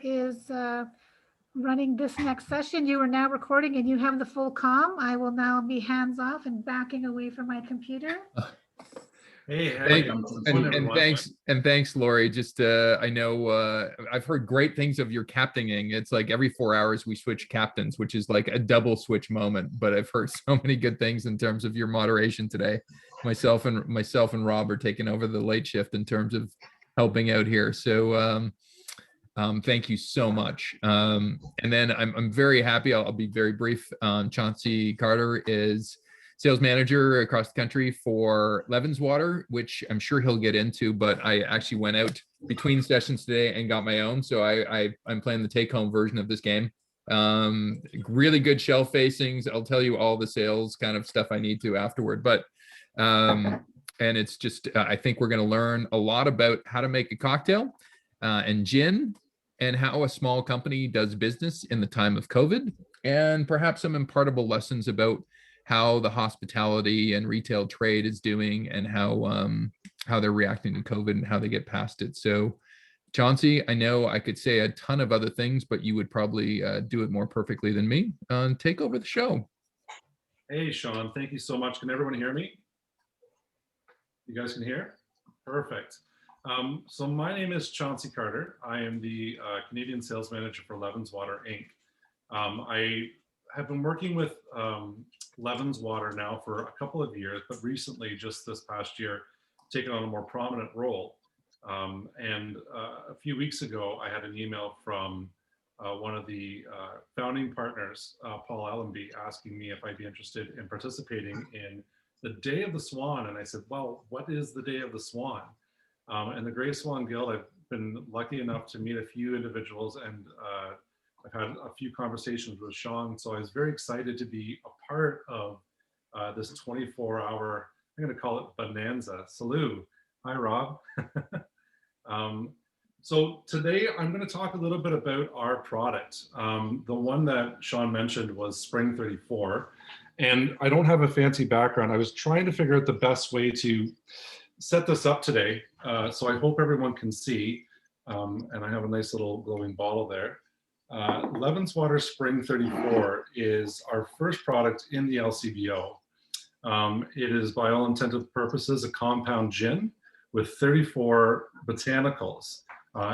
is running this next session. You are now recording and you have the full comm. I will now be hands off and backing away from my computer. Hey, Thank, and thanks, Lori. Just I know I've heard great things of your captaining. It's like every 4 hours we switch captains, which is like a double switch moment. But I've heard so many good things in terms of your moderation today. Myself and Rob are taking over the late shift in terms of helping out here. So thank you so much. And then I'm very happy. I'll be very brief. Chauncey Carter is sales manager across the country for Levenswater, which I'm sure he'll get into, but I actually went out between sessions today and got my own. So I'm playing the take-home version of this game. Really good shelf facings. I'll tell you all the sales kind of stuff I need to afterward. But and it's just, I think we're going to learn a lot about how to make a cocktail and gin, and how a small company does business in the time of COVID, and perhaps some impartable lessons about how the hospitality and retail trade is doing, and how they're reacting to COVID and how they get past it. So, Chauncey, I know I could say a ton of other things, but you would probably do it more perfectly than me. Take over the show. Hey, Sean, thank you so much. Can everyone hear me? You guys can hear? Perfect. So my name is Chauncey Carter. I am the Canadian sales manager for Levenswater Inc. I have been working with Levenswater now for a couple of years, but recently, just this past year, taken on a more prominent role. And a few weeks ago, I had an email from one of the founding partners, Paul Allenby, asking me if I'd be interested in participating in the Day of the Swan. And I said, well, what is the Day of the Swan? And the Grey Swan Guild, I've been lucky enough to meet a few individuals, and I've had a few conversations with Sean. So I was very excited to be a part of this 24-hour, I'm going to call it bonanza. Salute. Hi, Rob. So today I'm going to talk a little bit about our product. The one that Sean mentioned was Spring 34. And I don't have a fancy background. I was trying to figure out the best way to set this up today. So I hope everyone can see. And I have a nice little glowing bottle there. Levenswater Spring 34 is our first product in the LCBO. It is, by all intended purposes, a compound gin with 34 botanicals.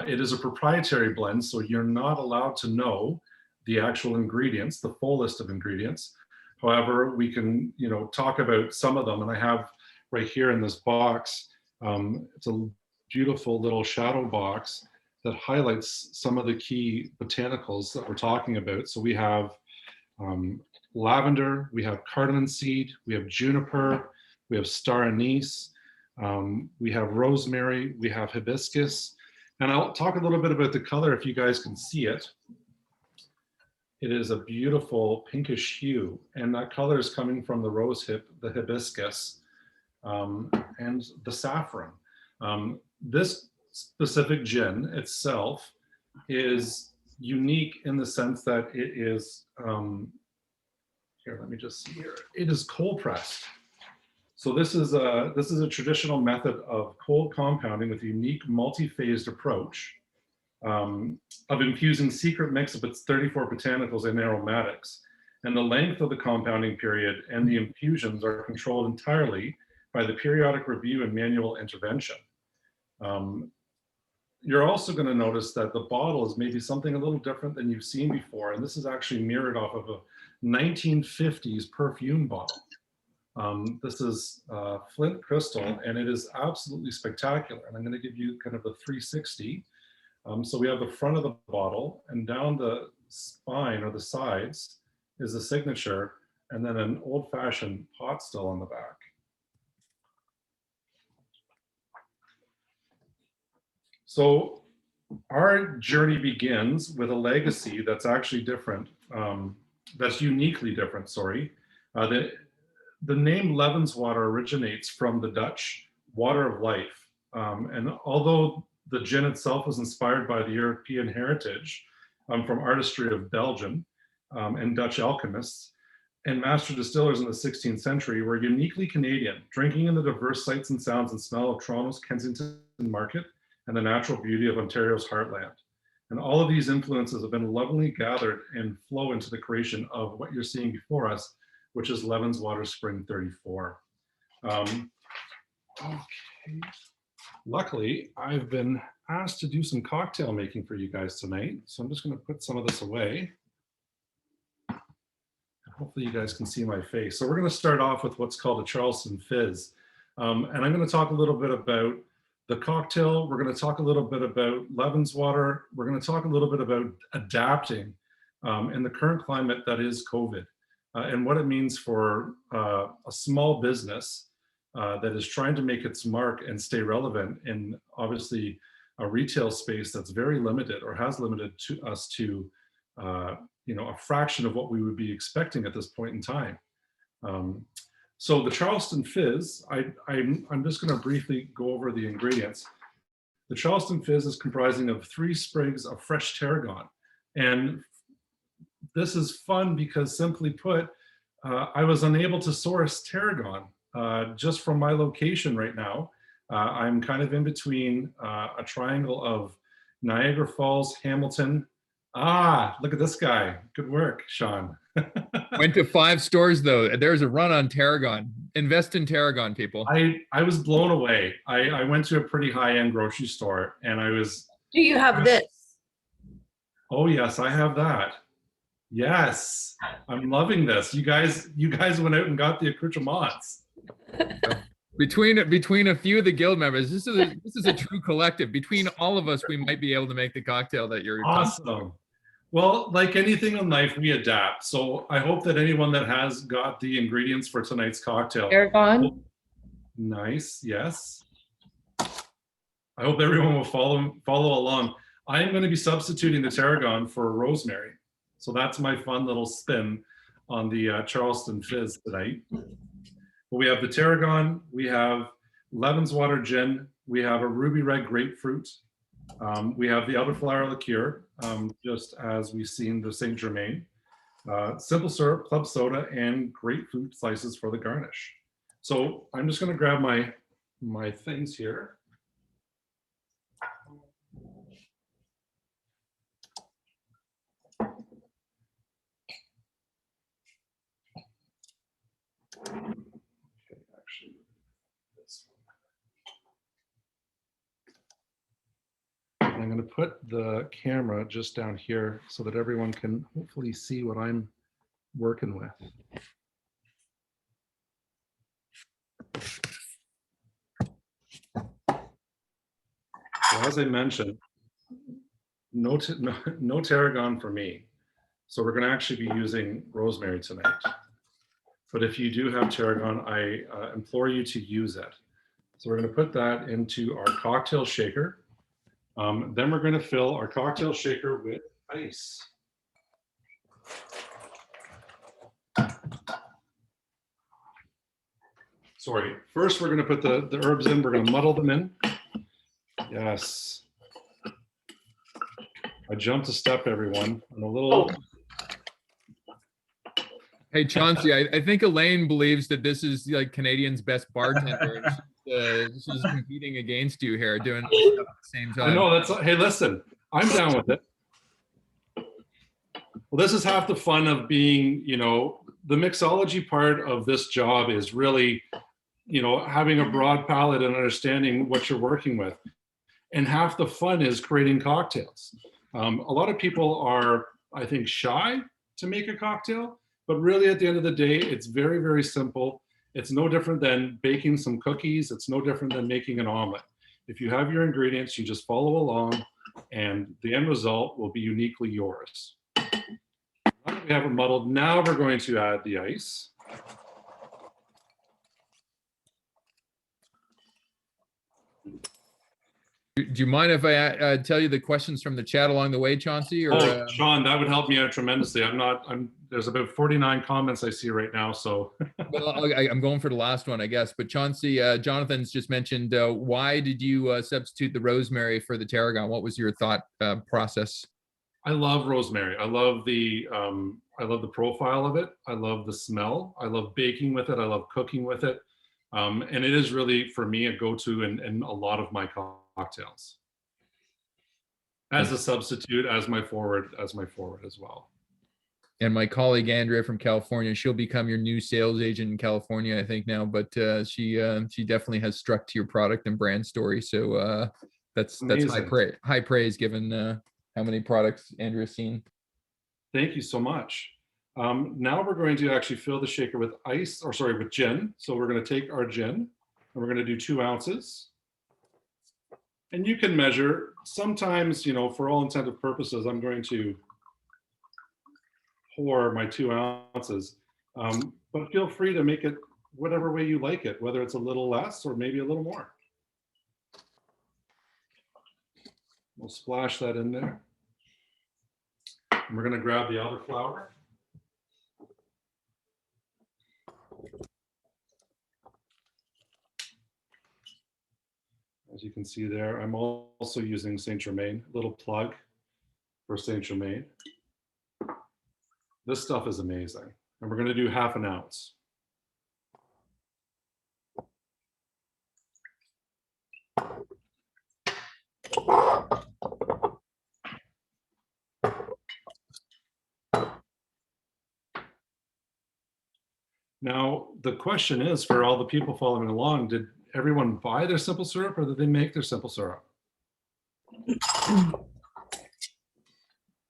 It is a proprietary blend, so you're not allowed to know the actual ingredients, the full list of ingredients. However, we can, talk about some of them, and I have right here in this box. It's a beautiful little shadow box that highlights some of the key botanicals that we're talking about. So we have lavender, we have cardamom seed, we have juniper, we have star anise, we have rosemary, we have hibiscus. And I'll talk a little bit about the color if you guys can see it. It is a beautiful pinkish hue, and that color is coming from the the hibiscus, and the saffron. This specific gin itself is unique in the sense that it is, here, let me just see here. It is cold pressed. So this is a traditional method of cold compounding with a unique multi-phased approach of infusing secret mix of its 34 botanicals and aromatics. And the length of the compounding period and the infusions are controlled entirely by the periodic review and manual intervention. You're also going to notice that the bottle is maybe something a little different than you've seen before. And this is actually mirrored off of a 1950s perfume bottle. This is Flint Crystal, and it is absolutely spectacular. And I'm going to give you kind of the 360. So we have the front of the bottle, and down the spine or the sides is the signature, and then an old-fashioned pot still on the back. So our journey begins with a legacy that's actually different, that's uniquely different, sorry. The name Levenswater originates from the Dutch water of life. And although the gin itself was inspired by the European heritage from artistry of Belgium and Dutch alchemists, and master distillers in the 16th century, were uniquely Canadian, drinking in the diverse sights and sounds and smell of Toronto's Kensington Market and the natural beauty of Ontario's heartland. And all of these influences have been lovingly gathered and flow into the creation of what you're seeing before us, which is Levin's Water Spring 34. Okay. Luckily, I've been asked to do some cocktail making for you guys tonight. So I'm just going to put some of this away. Hopefully you guys can see my face. So we're going to start off with what's called a Charleston Fizz. And I'm going to talk a little bit about the cocktail. We're going to talk a little bit about Levin's water. We're going to talk a little bit about adapting in the current climate that is COVID, and what it means for a small business that is trying to make its mark and stay relevant in obviously a retail space that's very limited or has limited to us to a fraction of what we would be expecting at this point in time. So the Charleston Fizz, I'm just going to briefly go over the ingredients. The Charleston Fizz is comprising of 3 sprigs of fresh tarragon. And this is fun because, simply put, I was unable to source tarragon just from my location right now. I'm kind of in between a triangle of Niagara Falls, Hamilton. Look at this guy. Good work, Sean. Went to 5 stores though. There's a run on tarragon. Invest in tarragon, people. I was blown away. I went to a pretty high-end grocery store and I was. Do you have this? Oh yes, I have that. Yes, I'm loving this. You guys went out and got the accoutrements. Between a few of the guild members, this is a true collective. Between all of us, we might be able to make the cocktail that you're awesome. Well, like anything in life, we adapt. So I hope that anyone that has got the ingredients for tonight's cocktail. Tarragon. Nice, yes. I hope everyone will follow along. I am going to be substituting the tarragon for rosemary. So that's my fun little spin on the Charleston Fizz tonight. But we have the tarragon, we have Levin's Water Gin, we have a ruby red grapefruit, we have the elderflower liqueur, just as we've seen the Saint Germain, simple syrup, club soda, and grapefruit slices for the garnish. So I'm just going to grab my things here. I'm going to put the camera just down here so that everyone can hopefully see what I'm working with. So as I mentioned, no tarragon for me. So we're going to actually be using rosemary tonight. But if you do have tarragon, I implore you to use it. So we're going to put that into our cocktail shaker. Then we're going to fill our cocktail shaker with ice. Sorry, first we're going to put the herbs in. We're going to muddle them in. Yes. I jumped a step, everyone. I'm a little... Hey, Chauncey, I think Elaine believes that this is like Canadian's best bartender. She's competing against you here, doing it at the same time. I know, hey, listen, I'm down with it. Well, this is half the fun of being, the mixology part of this job is really, having a broad palette and understanding what you're working with. And half the fun is creating cocktails. A lot of people are, I think, shy to make a cocktail, but really at the end of the day, it's very, very simple. It's no different than baking some cookies. It's no different than making an omelet. If you have your ingredients, you just follow along and the end result will be uniquely yours. Now that we have it muddled, now we're going to add the ice. Do you mind if I tell you the questions from the chat along the way, Chauncey? Or, Sean, that would help me out tremendously. There's about 49 comments I see right now, so. Well, I'm going for the last one, I guess. But Chauncey, Jonathan's just mentioned, why did you substitute the rosemary for the tarragon? What was your thought process? I love rosemary. I love the profile of it. I love the smell. I love baking with it. I love cooking with it. And it is really, for me, a go-to in a lot of my cocktails. as a substitute, as my forward as well. And my colleague Andrea from California, she'll become your new sales agent in California, I think now. But she definitely has struck to your product and brand story. So that's high praise given how many products Andrea's seen. Thank you so much. Now we're going to actually fill the shaker with with gin. So we're going to take our gin and we're going to do 2 ounces. And you can measure. Sometimes, for all intended purposes, I'm going to pour my 2 ounces, but feel free to make it whatever way you like it, whether it's a little less or maybe a little more. We'll splash that in there. And we're going to grab the elderflower. As you can see there, I'm also using Saint Germain, a little plug for Saint Germain. This stuff is amazing. And we're going to do 1/2 ounce. Now, the question is, for all the people following along, did everyone buy their simple syrup or did they make their simple syrup?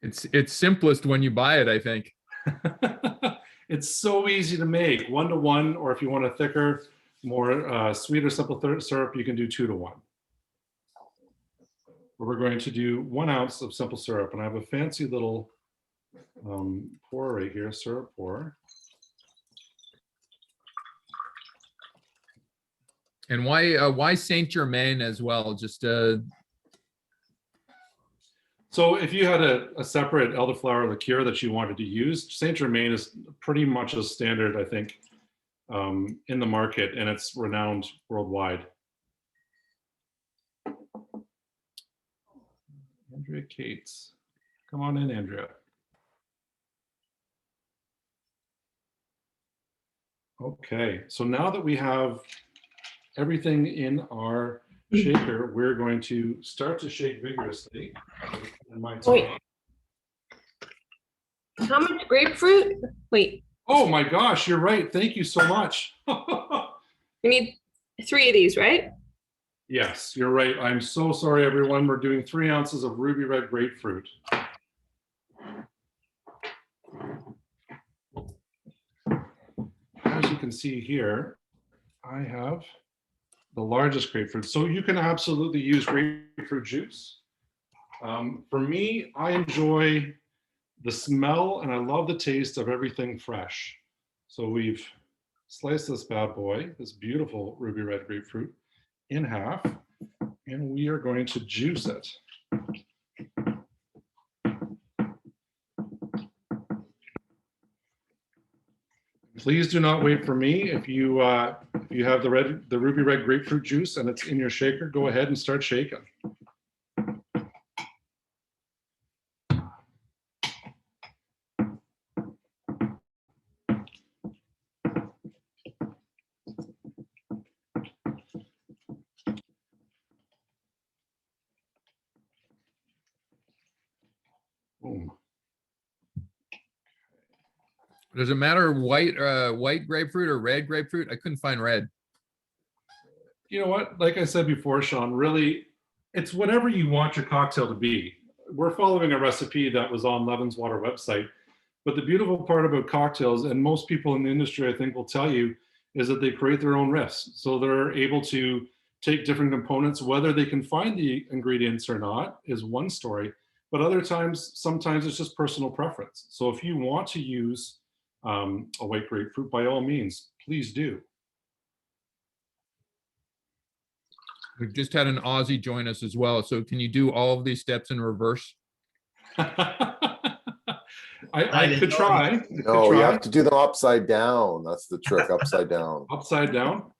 It's simplest when you buy it, I think. It's so easy to make, 1-to-1, or if you want a thicker, more sweeter simple syrup, you can do 2-to-1. We're going to do 1 ounce of simple syrup, and I have a fancy little pour right here, syrup pour. And why Saint Germain as well? Just So if you had a separate elderflower liqueur that you wanted to use, Saint Germain is pretty much a standard, I think, in the market, and it's renowned worldwide. Andrea Cates, come on in, Andrea. Okay, so now that we have everything in our shaker, we're going to start to shake vigorously. Wait. How much grapefruit? Wait. Oh my gosh, you're right. Thank you so much. We need 3 of these, right? Yes, you're right. I'm so sorry, everyone. We're doing 3 ounces of ruby red grapefruit. As you can see here, I have the largest grapefruit. So you can absolutely use grapefruit juice. For me, I enjoy the smell and I love the taste of everything fresh. So we've sliced this bad boy, this beautiful ruby red grapefruit, in half, and we are going to juice it. Please do not wait for me. If you have the ruby red grapefruit juice and it's in your shaker, go ahead and start shaking. Boom. Does it matter white grapefruit or red grapefruit? I couldn't find red. You know what? Like I said before, Sean, really, it's whatever you want your cocktail to be. We're following a recipe that was on Levin's Water website. But the beautiful part about cocktails, and most people in the industry, I think, will tell you, is that they create their own riffs. So they're able to take different components, whether they can find the ingredients or not is one story. But other times, sometimes it's just personal preference. So if you want to use a white grapefruit, by all means, please do. We've just had an Aussie join us as well. So can you do all of these steps in reverse? I could try. No, you have to do them upside down. That's the trick, upside down. Upside down?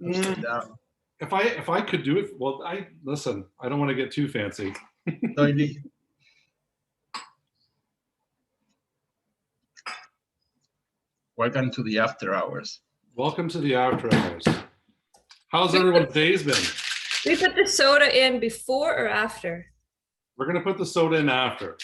Upside down. If I could do it, well, listen, I don't want to get too fancy. No, you need. Welcome to the after hours. Welcome to the after hours. How's everyone's days been? We put the soda in before or after? We're gonna put the soda in after.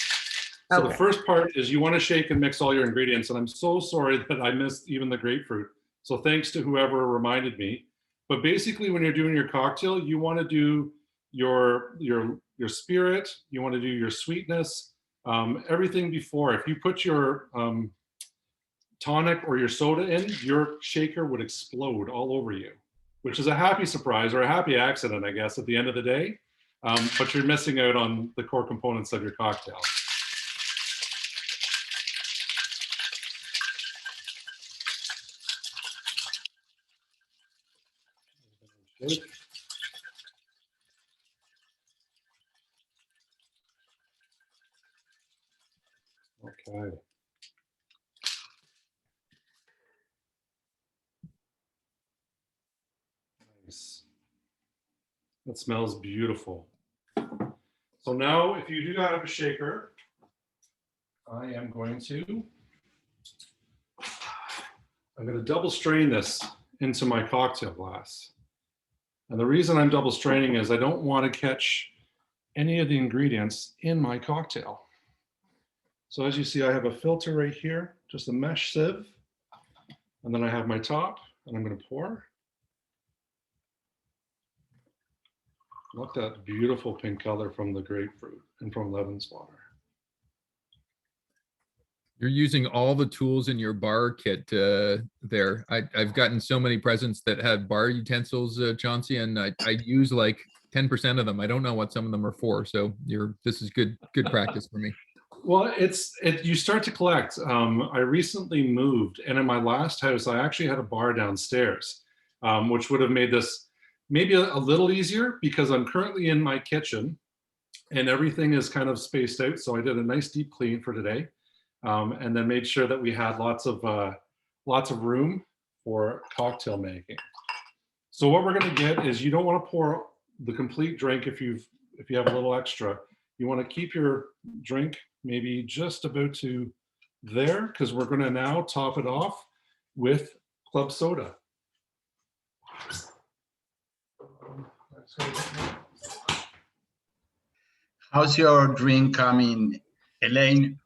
So the Okay. first part is you want to shake and mix all your ingredients. And I'm so sorry that I missed even the grapefruit. So thanks to whoever reminded me. But basically, when you're doing your cocktail, you want to do your spirit, you want to do your sweetness, everything before. If you put your tonic or your soda in, your shaker would explode all over you, which is a happy surprise or a happy accident, I guess, at the end of the day. But you're missing out on the core components of your cocktail. Okay. Nice. That smells beautiful. So now, if you do not have a shaker, I'm going to double strain this into my cocktail glass. And the reason I'm double straining is I don't want to catch any of the ingredients in my cocktail. So as you see, I have a filter right here, just a mesh sieve. And then I have my top, and I'm going to pour. Look at that beautiful pink color from the grapefruit and from Levin's water. You're using all the tools in your bar kit there. I've gotten so many presents that had bar utensils, Chauncey, and I use like 10% of them. I don't know what some of them are for. So this is good practice for me. Well, you start to collect. I recently moved, and in my last house, I actually had a bar downstairs, which would have made this maybe a little easier because I'm currently in my kitchen and everything is kind of spaced out. So I did a nice deep clean for today. And then made sure that we had lots of room for cocktail making. So what we're going to get is you don't want to pour the complete drink if you have a little extra. You want to keep your drink maybe just about to there because we're going to now top it off with club soda. How's your drink coming, Elaine?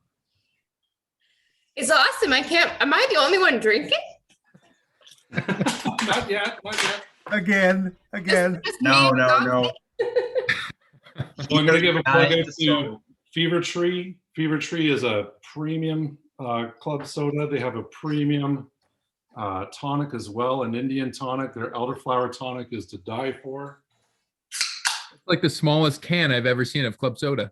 It's awesome. Am I the only one drinking? Not yet. Again. Just me No. and Chauncey? So I'm going to give a plug out Nice, to so- Fever Tree. Fever Tree is a premium club soda. They have a premium tonic as well, an Indian tonic. Their elderflower tonic is to die for. It's like the smallest can I've ever seen of club soda.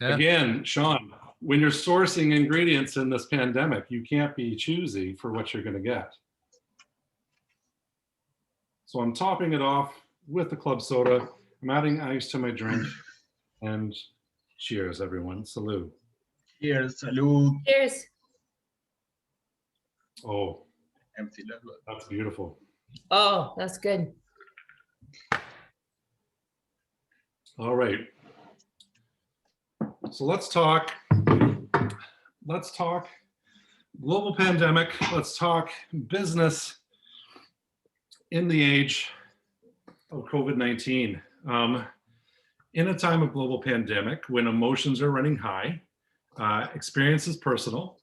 Yeah. Again, Sean, when you're sourcing ingredients in this pandemic, you can't be choosy for what you're going to get. So I'm topping it off with the club soda. I'm adding ice to my drink. And cheers, everyone. Salud. Cheers, salud. Cheers. Oh, Empty level. that's beautiful. Oh, that's good. All right. So let's talk global pandemic. Let's talk business in the age of COVID-19. In a time of global pandemic, when emotions are running high, experience is personal,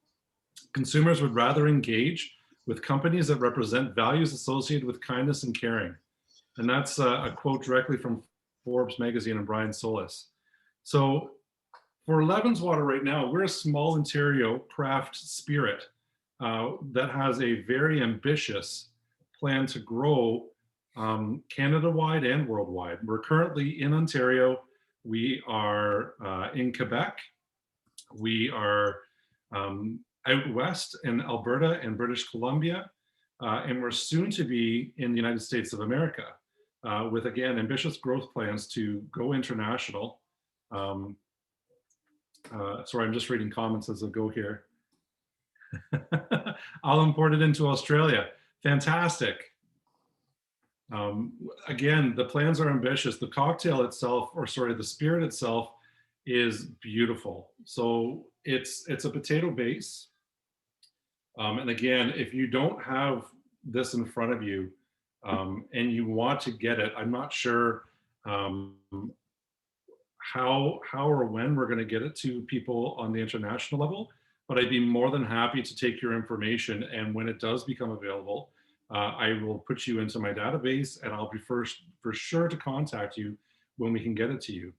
consumers would rather engage with companies that represent values associated with kindness and caring. And that's a quote directly from Forbes magazine and Brian Solis. So for Levin's Water right now, we're a small Ontario craft spirit that has a very ambitious plan to grow Canada-wide and worldwide. We're currently in Ontario. We are in Quebec. We are out west in Alberta and British Columbia. And we're soon to be in the United States of America with, again, ambitious growth plans to go international. Sorry, I'm just reading comments as I go here. I'll import it into Australia. Fantastic. Again, the plans are ambitious. The cocktail itself, or sorry, the spirit itself is beautiful. So it's a potato base. And again, if you don't have this in front of you and you want to get it, I'm not sure how or when we're going to get it to people on the international level, but I'd be more than happy to take your information, and when it does become available, I will put you into my database, and I'll be for sure to contact you when we can get it to you.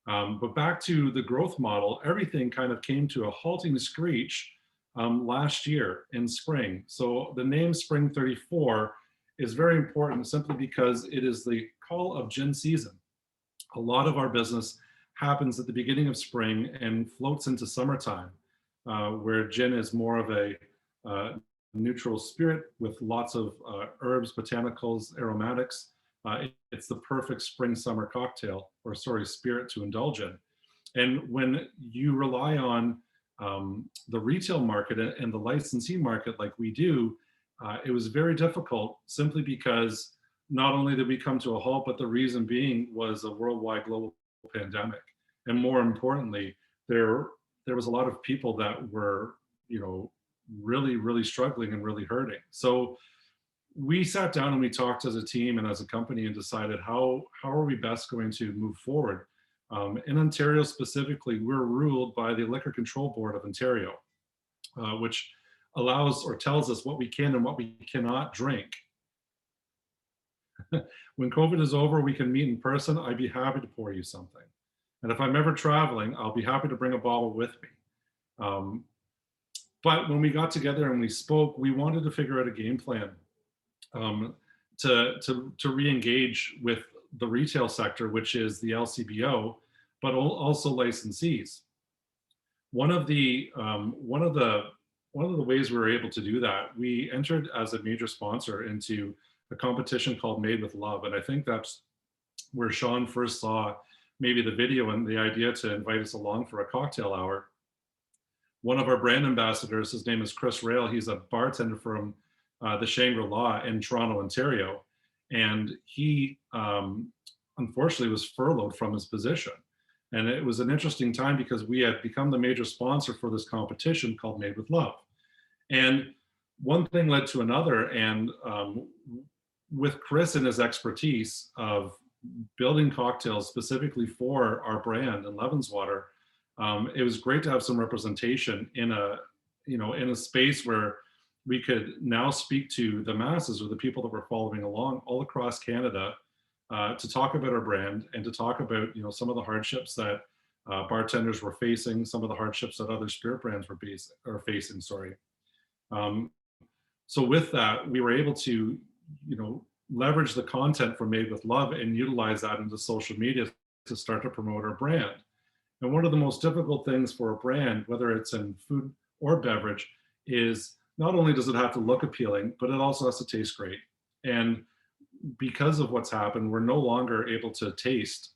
But back to the growth model, everything kind of came to a halting screech last year in spring. So the name Spring 34 is very important simply because it is the call of gin season. A lot of our business happens at the beginning of spring and floats into summertime, where gin is more of a neutral spirit with lots of herbs, botanicals, aromatics. It's the perfect spring summer cocktail, or sorry, spirit to indulge in. And when you rely on the retail market and the licensee market like we do, it was very difficult simply because not only did we come to a halt, but the reason being was a worldwide global pandemic. And more importantly, there was a lot of people that were, really, really struggling and really hurting. So we sat down and we talked as a team and as a company and decided how are we best going to move forward. In Ontario specifically, we're ruled by the Liquor Control Board of Ontario, which allows or tells us what we can and what we cannot drink. When COVID is over, we can meet in person. I'd be happy to pour you something. And if I'm ever traveling, I'll be happy to bring a bottle with me. But when we got together and we spoke, we wanted to figure out a game plan to re-engage with the retail sector, which is the LCBO, but also licensees. One of the ways we were able to do that, we entered as a major sponsor into a competition called Made with Love, and I think that's where Sean first saw maybe the video and the idea to invite us along for a cocktail hour. One of our brand ambassadors, his name is Chris Rail. He's a bartender from the Shangri-La in Toronto, Ontario. And he unfortunately was furloughed from his position. And it was an interesting time because we had become the major sponsor for this competition called Made with Love. And one thing led to another. And with Chris and his expertise of building cocktails specifically for our brand and Levenswater, it was great to have some representation in a space where we could now speak to the masses or the people that were following along all across Canada to talk about our brand and to talk about some of the hardships that bartenders were facing, some of the hardships that other spirit brands were facing. So with that, we were able to leverage the content from Made with Love and utilize that into social media to start to promote our brand. And one of the most difficult things for a brand, whether it's in food or beverage, is not only does it have to look appealing, but it also has to taste great. And because of what's happened, we're no longer able to taste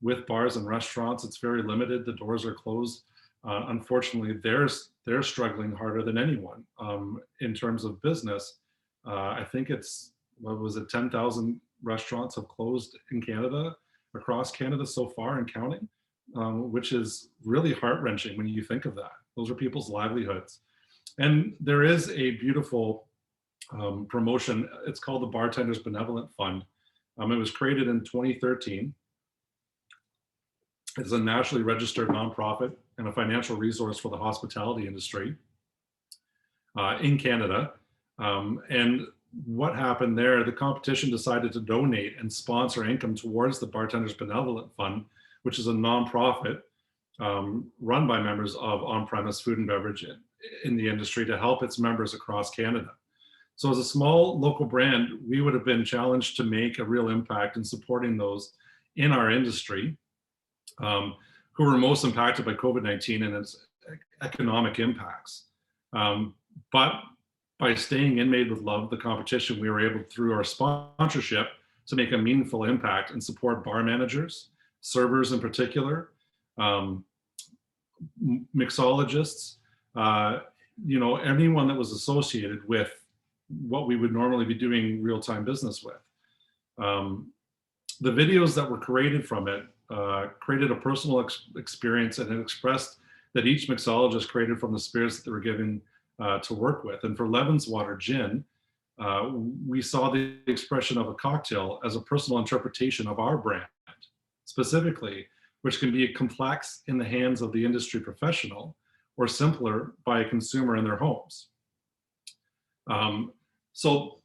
with bars and restaurants. It's very limited. The doors are closed. Unfortunately, they're struggling harder than anyone in terms of business. I think it's, 10,000 restaurants have closed in Canada, across Canada so far and counting. Which is really heart-wrenching when you think of that. Those are people's livelihoods. And there is a beautiful promotion. It's called the Bartenders Benevolent Fund. It was created in 2013. It's a nationally registered nonprofit and a financial resource for the hospitality industry in Canada. And what happened there, the competition decided to donate and sponsor income towards the Bartenders Benevolent Fund, which is a nonprofit run by members of on-premise food and beverage in the industry to help its members across Canada. So as a small local brand, we would have been challenged to make a real impact in supporting those in our industry who were most impacted by COVID-19 and its economic impacts. But by staying in Made with Love, the competition, we were able, through our sponsorship, to make a meaningful impact and support bar managers, servers in particular, mixologists, anyone that was associated with what we would normally be doing real-time business with. The videos that were created from it created a personal experience, and it expressed that each mixologist created from the spirits that they were given to work with. And for Levenswater Gin, we saw the expression of a cocktail as a personal interpretation of our brand. Specifically, which can be complex in the hands of the industry professional or simpler by a consumer in their homes. So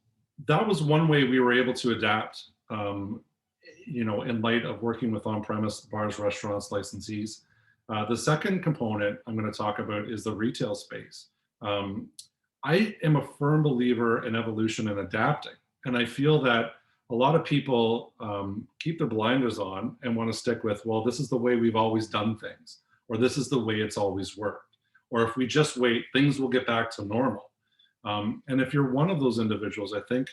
that was one way we were able to adapt, in light of working with on-premise bars, restaurants, licensees. The second component I'm going to talk about is the retail space. I am a firm believer in evolution and adapting, and I feel that a lot of people keep their blinders on and want to stick with, well, this is the way we've always done things, or this is the way it's always worked, or if we just wait, things will get back to normal. And if you're one of those individuals, I think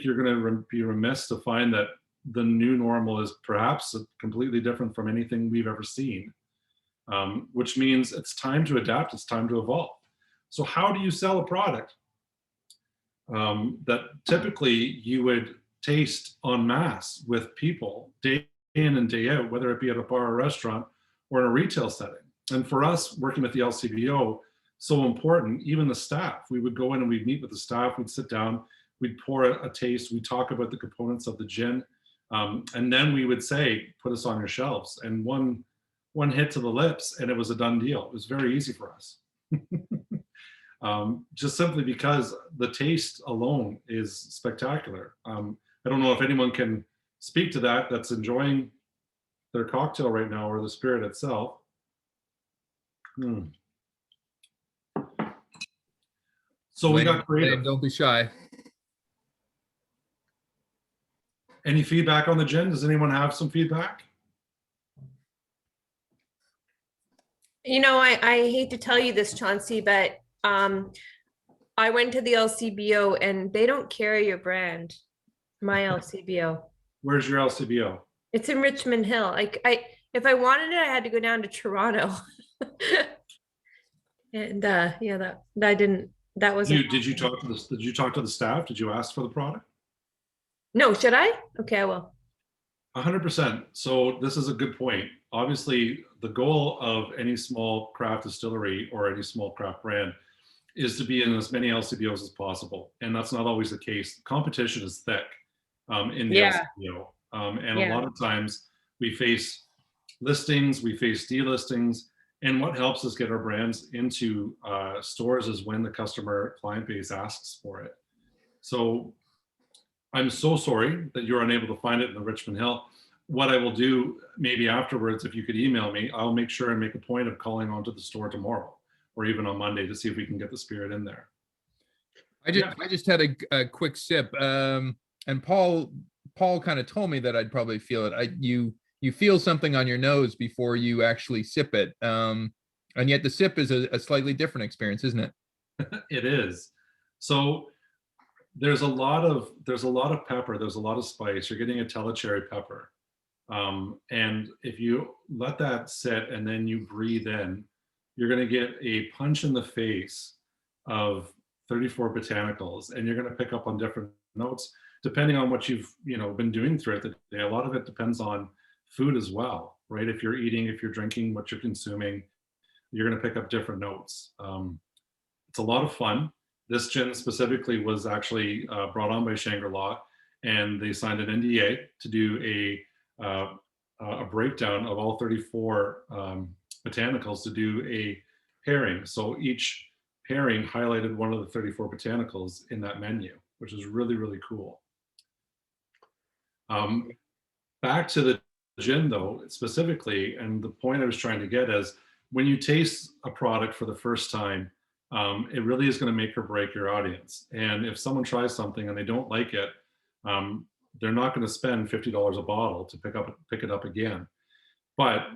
you're going to be remiss to find that the new normal is perhaps completely different from anything we've ever seen, which means it's time to adapt, it's time to evolve. So how do you sell a product that typically you would taste en masse with people day in and day out, whether it be at a bar or restaurant or in a retail setting? And for us, working with the LCBO, so important, even the staff, we would go in and we'd meet with the staff, we'd sit down, we'd pour a taste, we'd talk about the components of the gin, and then we would say, put us on your shelves. And one hit to the lips and it was a done deal. It was very easy for us. Just simply because the taste alone is spectacular. I don't know if anyone can speak to that that's enjoying their cocktail right now or the spirit itself. So we got creative. Don't be shy. Any feedback on the gin? Does anyone have some feedback? I hate to tell you this, Chauncey, but I went to the LCBO and they don't carry your brand. My LCBO. Where's your LCBO? It's in Richmond Hill. If I wanted it, I had to go down to Toronto. And that I didn't. That was. Did you talk to the staff? Did you ask for the product? No, should I? Okay, I will. 100%. So this is a good point. Obviously, the goal of any small craft distillery or any small craft brand is to be in as many LCBOs as possible. And that's not always the case. Competition is thick in the LCBO. And a lot of times we face listings, we face delistings, and what helps us get our brands into stores is when the customer client base asks for it. So I'm so sorry that you're unable to find it in the Richmond Hill. What I will do maybe afterwards, if you could email me, I'll make sure and make a point of calling onto the store tomorrow or even on Monday to see if we can get the spirit in there. I just had a quick sip, and Paul kind of told me that I'd probably feel it. You feel something on your nose before you actually sip it, and yet the sip is a slightly different experience, isn't it? It is. So there's a lot of pepper, there's a lot of spice. You're getting a telecherry pepper, and if you let that sit and then you breathe in, you're going to get a punch in the face of 34 botanicals, and you're going to pick up on different notes depending on what you've been doing throughout the day. A lot of it depends on food as well, right? If you're eating, if you're drinking, what you're consuming, you're going to pick up different notes. It's a lot of fun. This gin specifically was actually brought on by Shangri-La, and they signed an NDA to do a breakdown of all 34 botanicals to do a pairing. So each pairing highlighted one of the 34 botanicals in that menu, which is really, really cool. Back to the gin though, specifically, and the point I was trying to get is when you taste a product for the first time, it really is going to make or break your audience. And if someone tries something and they don't like it, they're not going to spend $50 a bottle to pick it up again. But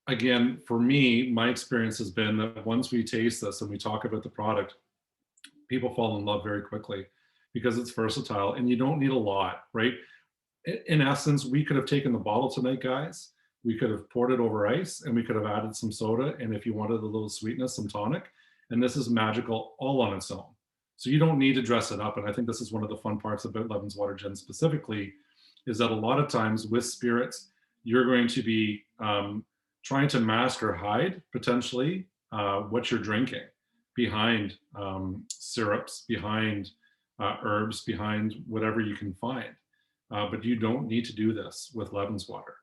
again, for me, my experience has been that once we taste this and we talk about the product, people fall in love very quickly because it's versatile and you don't need a lot, right? In essence, we could have taken the bottle tonight, guys. We could have poured it over ice and we could have added some soda. And if you wanted a little sweetness, some tonic, and this is magical all on its own. So you don't need to dress it up. And I think this is one of the fun parts about Levin's Water Gin specifically, is that a lot of times with spirits, you're going to be trying to mask or hide potentially what you're drinking behind syrups, behind herbs, behind whatever you can find. But you don't need to do this with Levin's Water.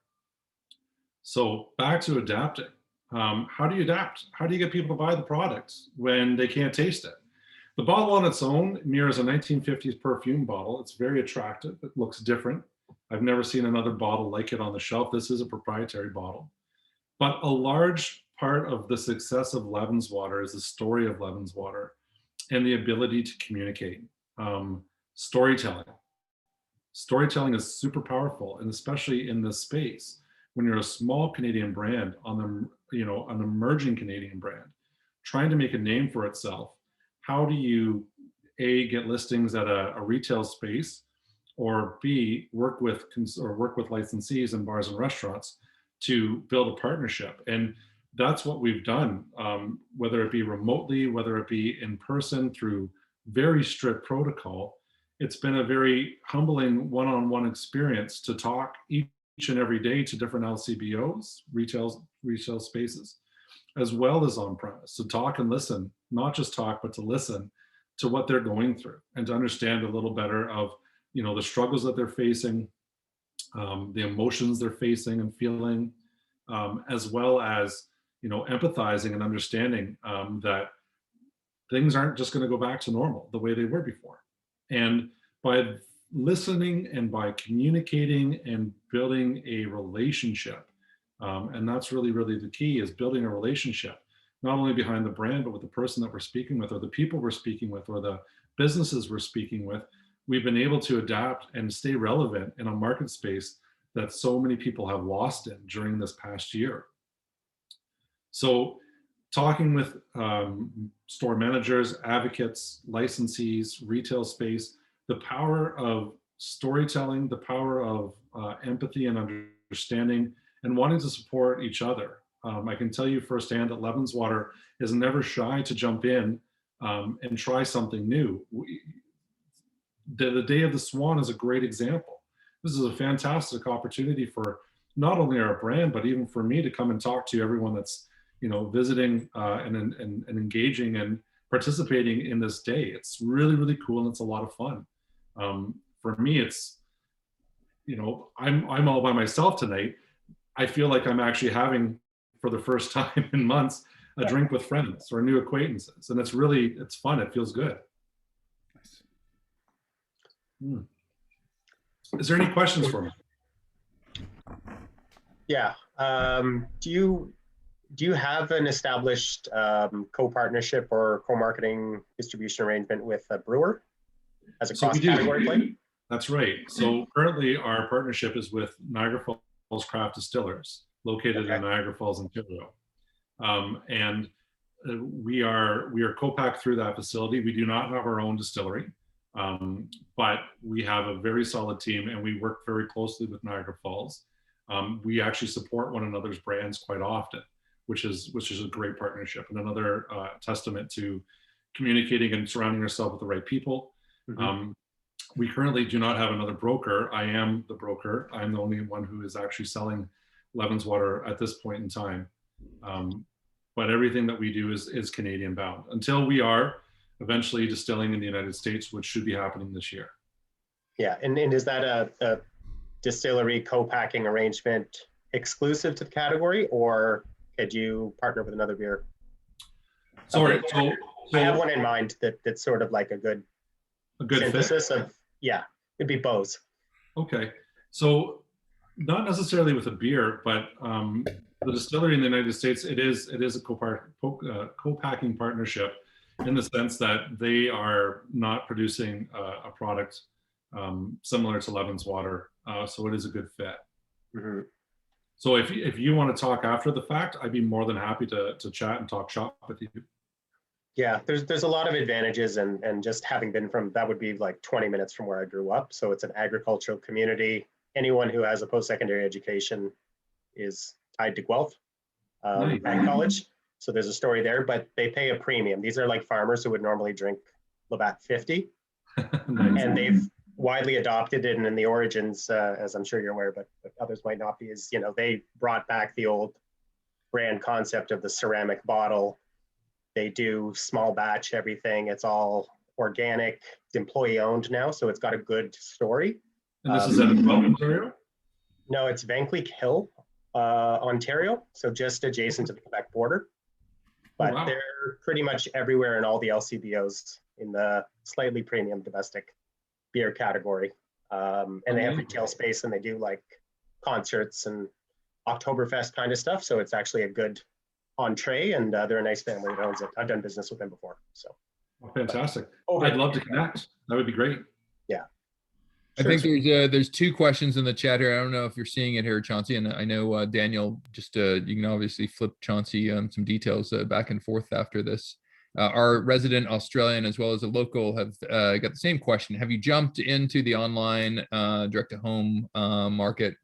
So back to adapting. How do you adapt? How do you get people to buy the product when they can't taste it? The bottle on its own mirrors a 1950s perfume bottle. It's very attractive. It looks different. I've never seen another bottle like it on the shelf. This is a proprietary bottle. But a large part of the success of Levin's Water is the story of Levin's Water and the ability to communicate. Storytelling. Storytelling is super powerful, and especially in this space, when you're a small Canadian brand on the, an emerging Canadian brand, trying to make a name for itself. How do you A, get listings at a retail space, or B, work with licensees and bars and restaurants to build a partnership? And that's what we've done, whether it be remotely, whether it be in person through very strict protocol. It's been a very humbling one-on-one experience to talk each and every day to different LCBOs, retail spaces, as well as on premise, to talk and listen, not just talk, but to listen to what they're going through and to understand a little better of, the struggles that they're facing, the emotions they're facing and feeling, as well as, empathizing and understanding that things aren't just going to go back to normal the way they were before. And by listening and by communicating and building a relationship, and that's really, really the key, is building a relationship, not only behind the brand, but with the person that we're speaking with, or the people we're speaking with, or the businesses we're speaking with. We've been able to adapt and stay relevant in a market space that so many people have lost in during this past year. So talking with store managers, advocates, licensees, retail space, the power of storytelling, the power of empathy and understanding, and wanting to support each other. I can tell you firsthand that Levin's Water is never shy to jump in and try something new. The Day of the Swan is a great example. This is a fantastic opportunity for not only our brand, but even for me to come and talk to everyone that's visiting and engaging and participating in this day. It's really, really cool, and it's a lot of fun. For me, it's, I'm all by myself tonight. I feel like I'm actually having, for the first time in months, a drink with friends or new acquaintances, and it's fun. It feels good. Is there any questions for me? Yeah. Do you have an established co-partnership or co-marketing distribution arrangement with a brewer as a cross-category play? That's right. So currently our partnership is with Niagara Falls Craft Distillers, located in Niagara Falls, Ontario. And we are co-packed through that facility. We do not have our own distillery, but we have a very solid team, and we work very closely with Niagara Falls. We actually support one another's brands quite often, which is a great partnership, and another testament to communicating and surrounding yourself with the right people. Mm-hmm. We currently do not have another broker. I am the broker. I'm the only one who is actually selling Levin's Water at this point in time. But everything that we do is Canadian bound until we are eventually distilling in the United States, which should be happening this year. Yeah, and is that a distillery co-packing arrangement exclusive to the category, or could you partner with another beer? Sorry, so I have one in mind that's sort of like a good synthesis fit? It'd be Bose. Okay, so not necessarily with a beer, but the distillery in the United States, it is a co-packing partnership in the sense that they are not producing a product similar to Levin's Water, so it is a good fit. Mm-hmm. So if you want to talk after the fact, I'd be more than happy to chat and talk shop with you. Yeah, there's a lot of advantages, and just having been from, that would be like 20 minutes from where I grew up. So it's an agricultural community. Anyone who has a post-secondary education is tied to Guelph Ag College. So there's a story there, but they pay a premium. These are like farmers who would normally drink Labatt 50. Nice. And they've widely adopted it, and in the origins, as I'm sure you're aware, but others might not be, is, they brought back the old brand concept of the ceramic bottle. They do small batch everything. It's all organic. It's employee owned now, so it's got a good story. And this is in Ontario? No, it's Van Cleek Hill Ontario, so just adjacent to the Quebec border. But wow. they're pretty much everywhere in all the LCBOs in the slightly premium domestic beer category. And they have retail space, and they do like concerts and Oktoberfest kind of stuff. So it's actually a good entree, and they're a nice family that owns it. I've done business with them before. So Well, fantastic. over I'd love to connect. That would be great. I think there's two questions in the chat here. I don't know if you're seeing it here, Chauncey, and I know Daniel. Just you can obviously flip Chauncey some details back and forth after this. Our resident Australian as well as a local have got the same question. Have you jumped into the online direct-to-home market?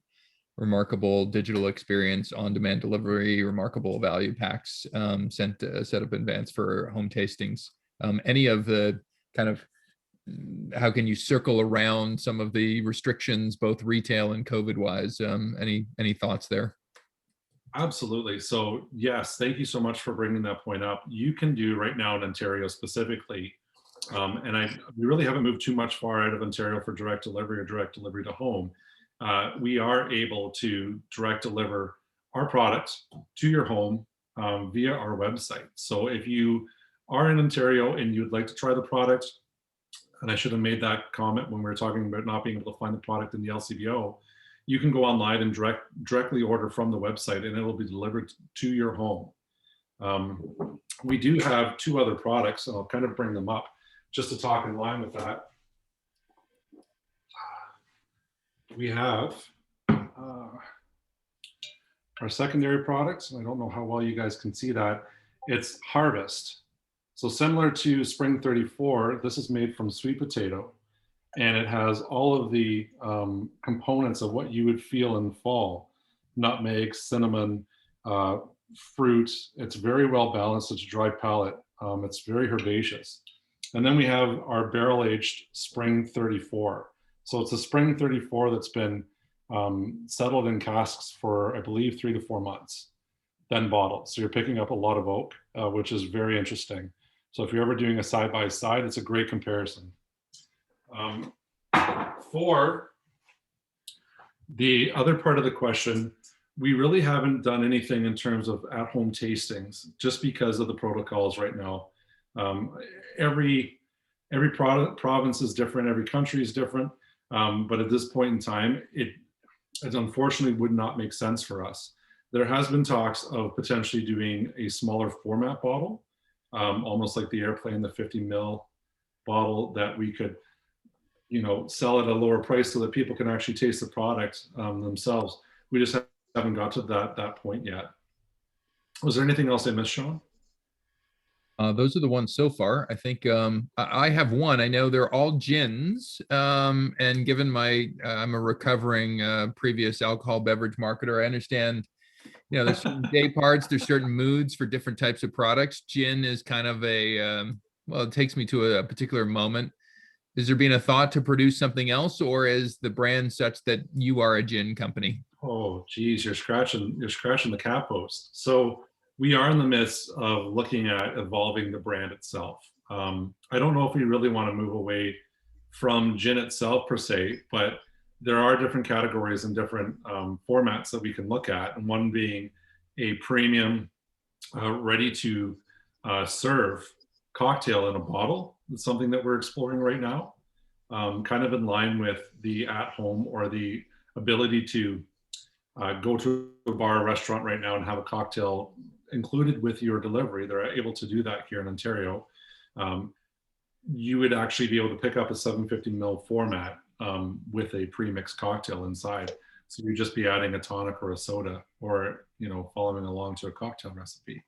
Remarkable digital experience, on-demand delivery, remarkable value packs set up in advance for home tastings. Any of the kind of how can you circle around some of the restrictions, both retail and COVID wise? Any thoughts there? Absolutely. So yes, thank you so much for bringing that point up. You can do right now in Ontario specifically, and we really haven't moved too much far out of Ontario for direct delivery or direct delivery to home. We are able to direct deliver our products to your home via our website. So if you are in Ontario and you'd like to try the product, and I should have made that comment when we were talking about not being able to find the product in the LCBO, you can go online and directly order from the website, and it will be delivered to your home. We do have two other products, and I'll kind of bring them up just to talk in line with that. We have our secondary products, and I don't know how well you guys can see that. It's Harvest. So similar to Spring 34, this is made from sweet potato, and it has all of the components of what you would feel in fall: nutmeg, cinnamon, fruit. It's very well balanced. It's a dry palate. It's very herbaceous. And then we have our barrel-aged Spring 34. So it's a Spring 34 that's been settled in casks for, I believe, 3 to 4 months, then bottled. So you're picking up a lot of oak, which is very interesting. So if you're ever doing a side-by-side, it's a great comparison. For the other part of the question, we really haven't done anything in terms of at-home tastings just because of the protocols right now. Every province is different, every country is different, but at this point in time, it unfortunately would not make sense for us. There has been talks of potentially doing a smaller format bottle, almost like the airplane, the 50 ml bottle that we could, sell at a lower price so that people can actually taste the product themselves. We just haven't got to that point yet. Was there anything else I missed, Sean? Those are the ones so far. I think I have one. I know they're all gins, and given I'm a recovering previous alcohol beverage marketer, I understand. There's certain day parts, there's certain moods for different types of products. Gin is kind of it takes me to a particular moment. Is there been a thought to produce something else, or is the brand such that you are a gin company? Oh, geez, you're scratching the cat post. So we are in the midst of looking at evolving the brand itself. I don't know if we really want to move away from gin itself per se, but there are different categories and different formats that we can look at, and one being a premium, ready to serve cocktail in a bottle. It's something that we're exploring right now, kind of in line with the at-home or the ability to go to a bar or restaurant right now and have a cocktail included with your delivery. They're able to do that here in Ontario. You would actually be able to pick up a 750 ml format with a pre-mixed cocktail inside. So you'd just be adding a tonic or a soda, or following along to a cocktail recipe.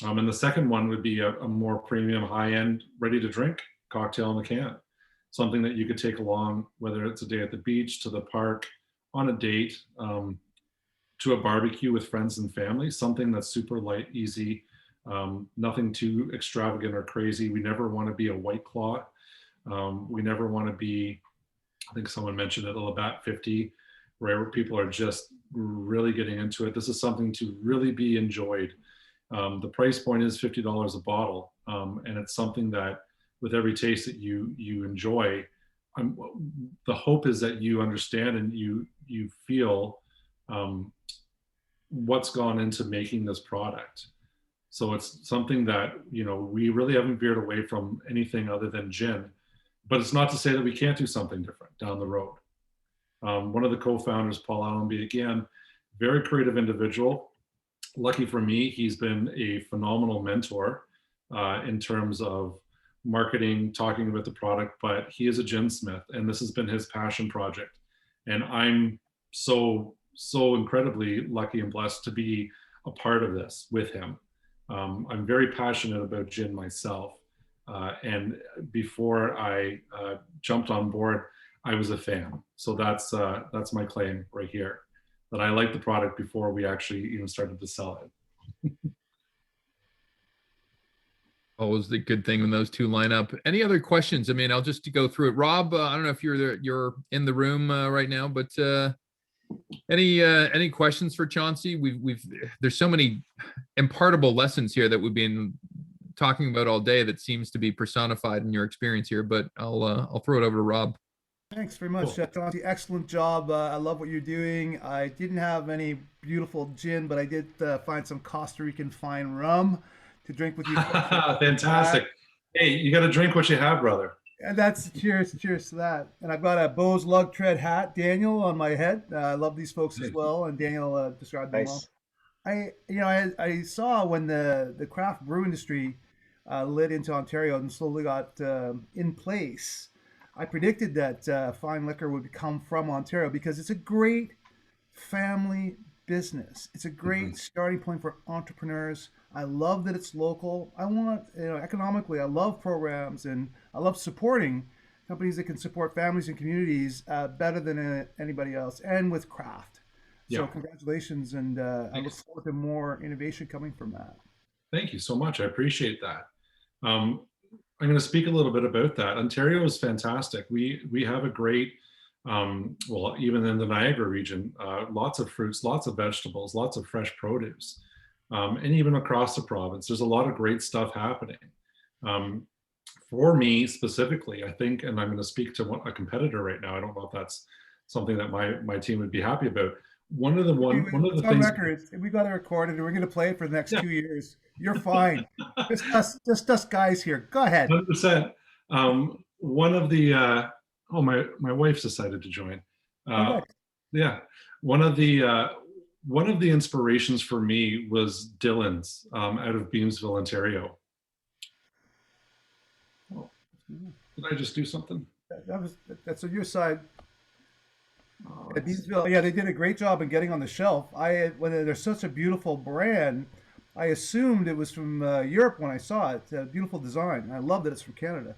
And the second one would be a more premium, high-end, ready-to-drink cocktail in a can. Something that you could take along, whether it's a day at the beach, to the park, on a date, to a barbecue with friends and family. Something that's super light, easy, nothing too extravagant or crazy. We never want to be a White Claw. We never want to be, I think someone mentioned it, a Labatt 50, where people are just really getting into it. This is something to really be enjoyed. The price point is $50 a bottle, and it's something that with every taste that you enjoy, the hope is that you understand and you feel what's gone into making this product. So it's something that, you know, we really haven't veered away from anything other than gin, but it's not to say that we can't do something different down the road. One of the co-founders, Paul Allenby, again, very creative individual. Lucky for me, he's been a phenomenal mentor in terms of marketing, talking about the product, but he is a ginsmith, and this has been his passion project. And I'm so incredibly lucky and blessed to be a part of this with him. I'm very passionate about gin myself. And before I jumped on board, I was a fan. So that's my claim right here, that I liked the product before we actually even started to sell it. Always the good thing when those two line up. Any other questions? I mean, I'll just go through it. Rob, I don't know if you're in the room right now, but any questions for Chauncey? There's so many impartable lessons here that we've been talking about all day that seems to be personified in your experience here, but I'll throw it over to Rob. Thanks very much, Chauncey. Excellent job. I love what you're doing. I didn't have any beautiful gin, but I did find some Costa Rican fine rum to drink with you. Fantastic. Hey, you got to drink what you have, brother. And that's cheers to that. And I've got a Bose Lug Tread hat, Daniel, on my head. I love these folks as well, and Daniel described them well. I saw when the craft brew industry lit into Ontario and slowly got in place. I predicted that fine liquor would come from Ontario because it's a great family business. It's a great starting point for entrepreneurs. I love that it's local. I want, economically, I love programs, and I love supporting companies that can support families and communities better than anybody else, and with craft. Yeah. So congratulations, and I look forward to more innovation coming from that. Thank you so much. I appreciate that. I'm going to speak a little bit about that. Ontario is fantastic. We have a great, well, even in the Niagara region, lots of fruits, lots of vegetables, lots of fresh produce. And even across the province, there's a lot of great stuff happening. For me specifically, I think, and I'm going to speak to a competitor right now. I don't know if that's something that my team would be happy about. One of the things. Record, we got it recorded, and we're going to play it for the next 2 years. You're fine. just us guys here. Go ahead. 100%. One of the my wife's decided to join. Yeah, one of the inspirations for me was Dylan's out of Beamsville, Ontario. Oh, did I just do something? That's on your side. At Beamsville, yeah, they did a great job in getting on the shelf. When they're such a beautiful brand, I assumed it was from Europe when I saw it. It's a beautiful design. I love that it's from Canada.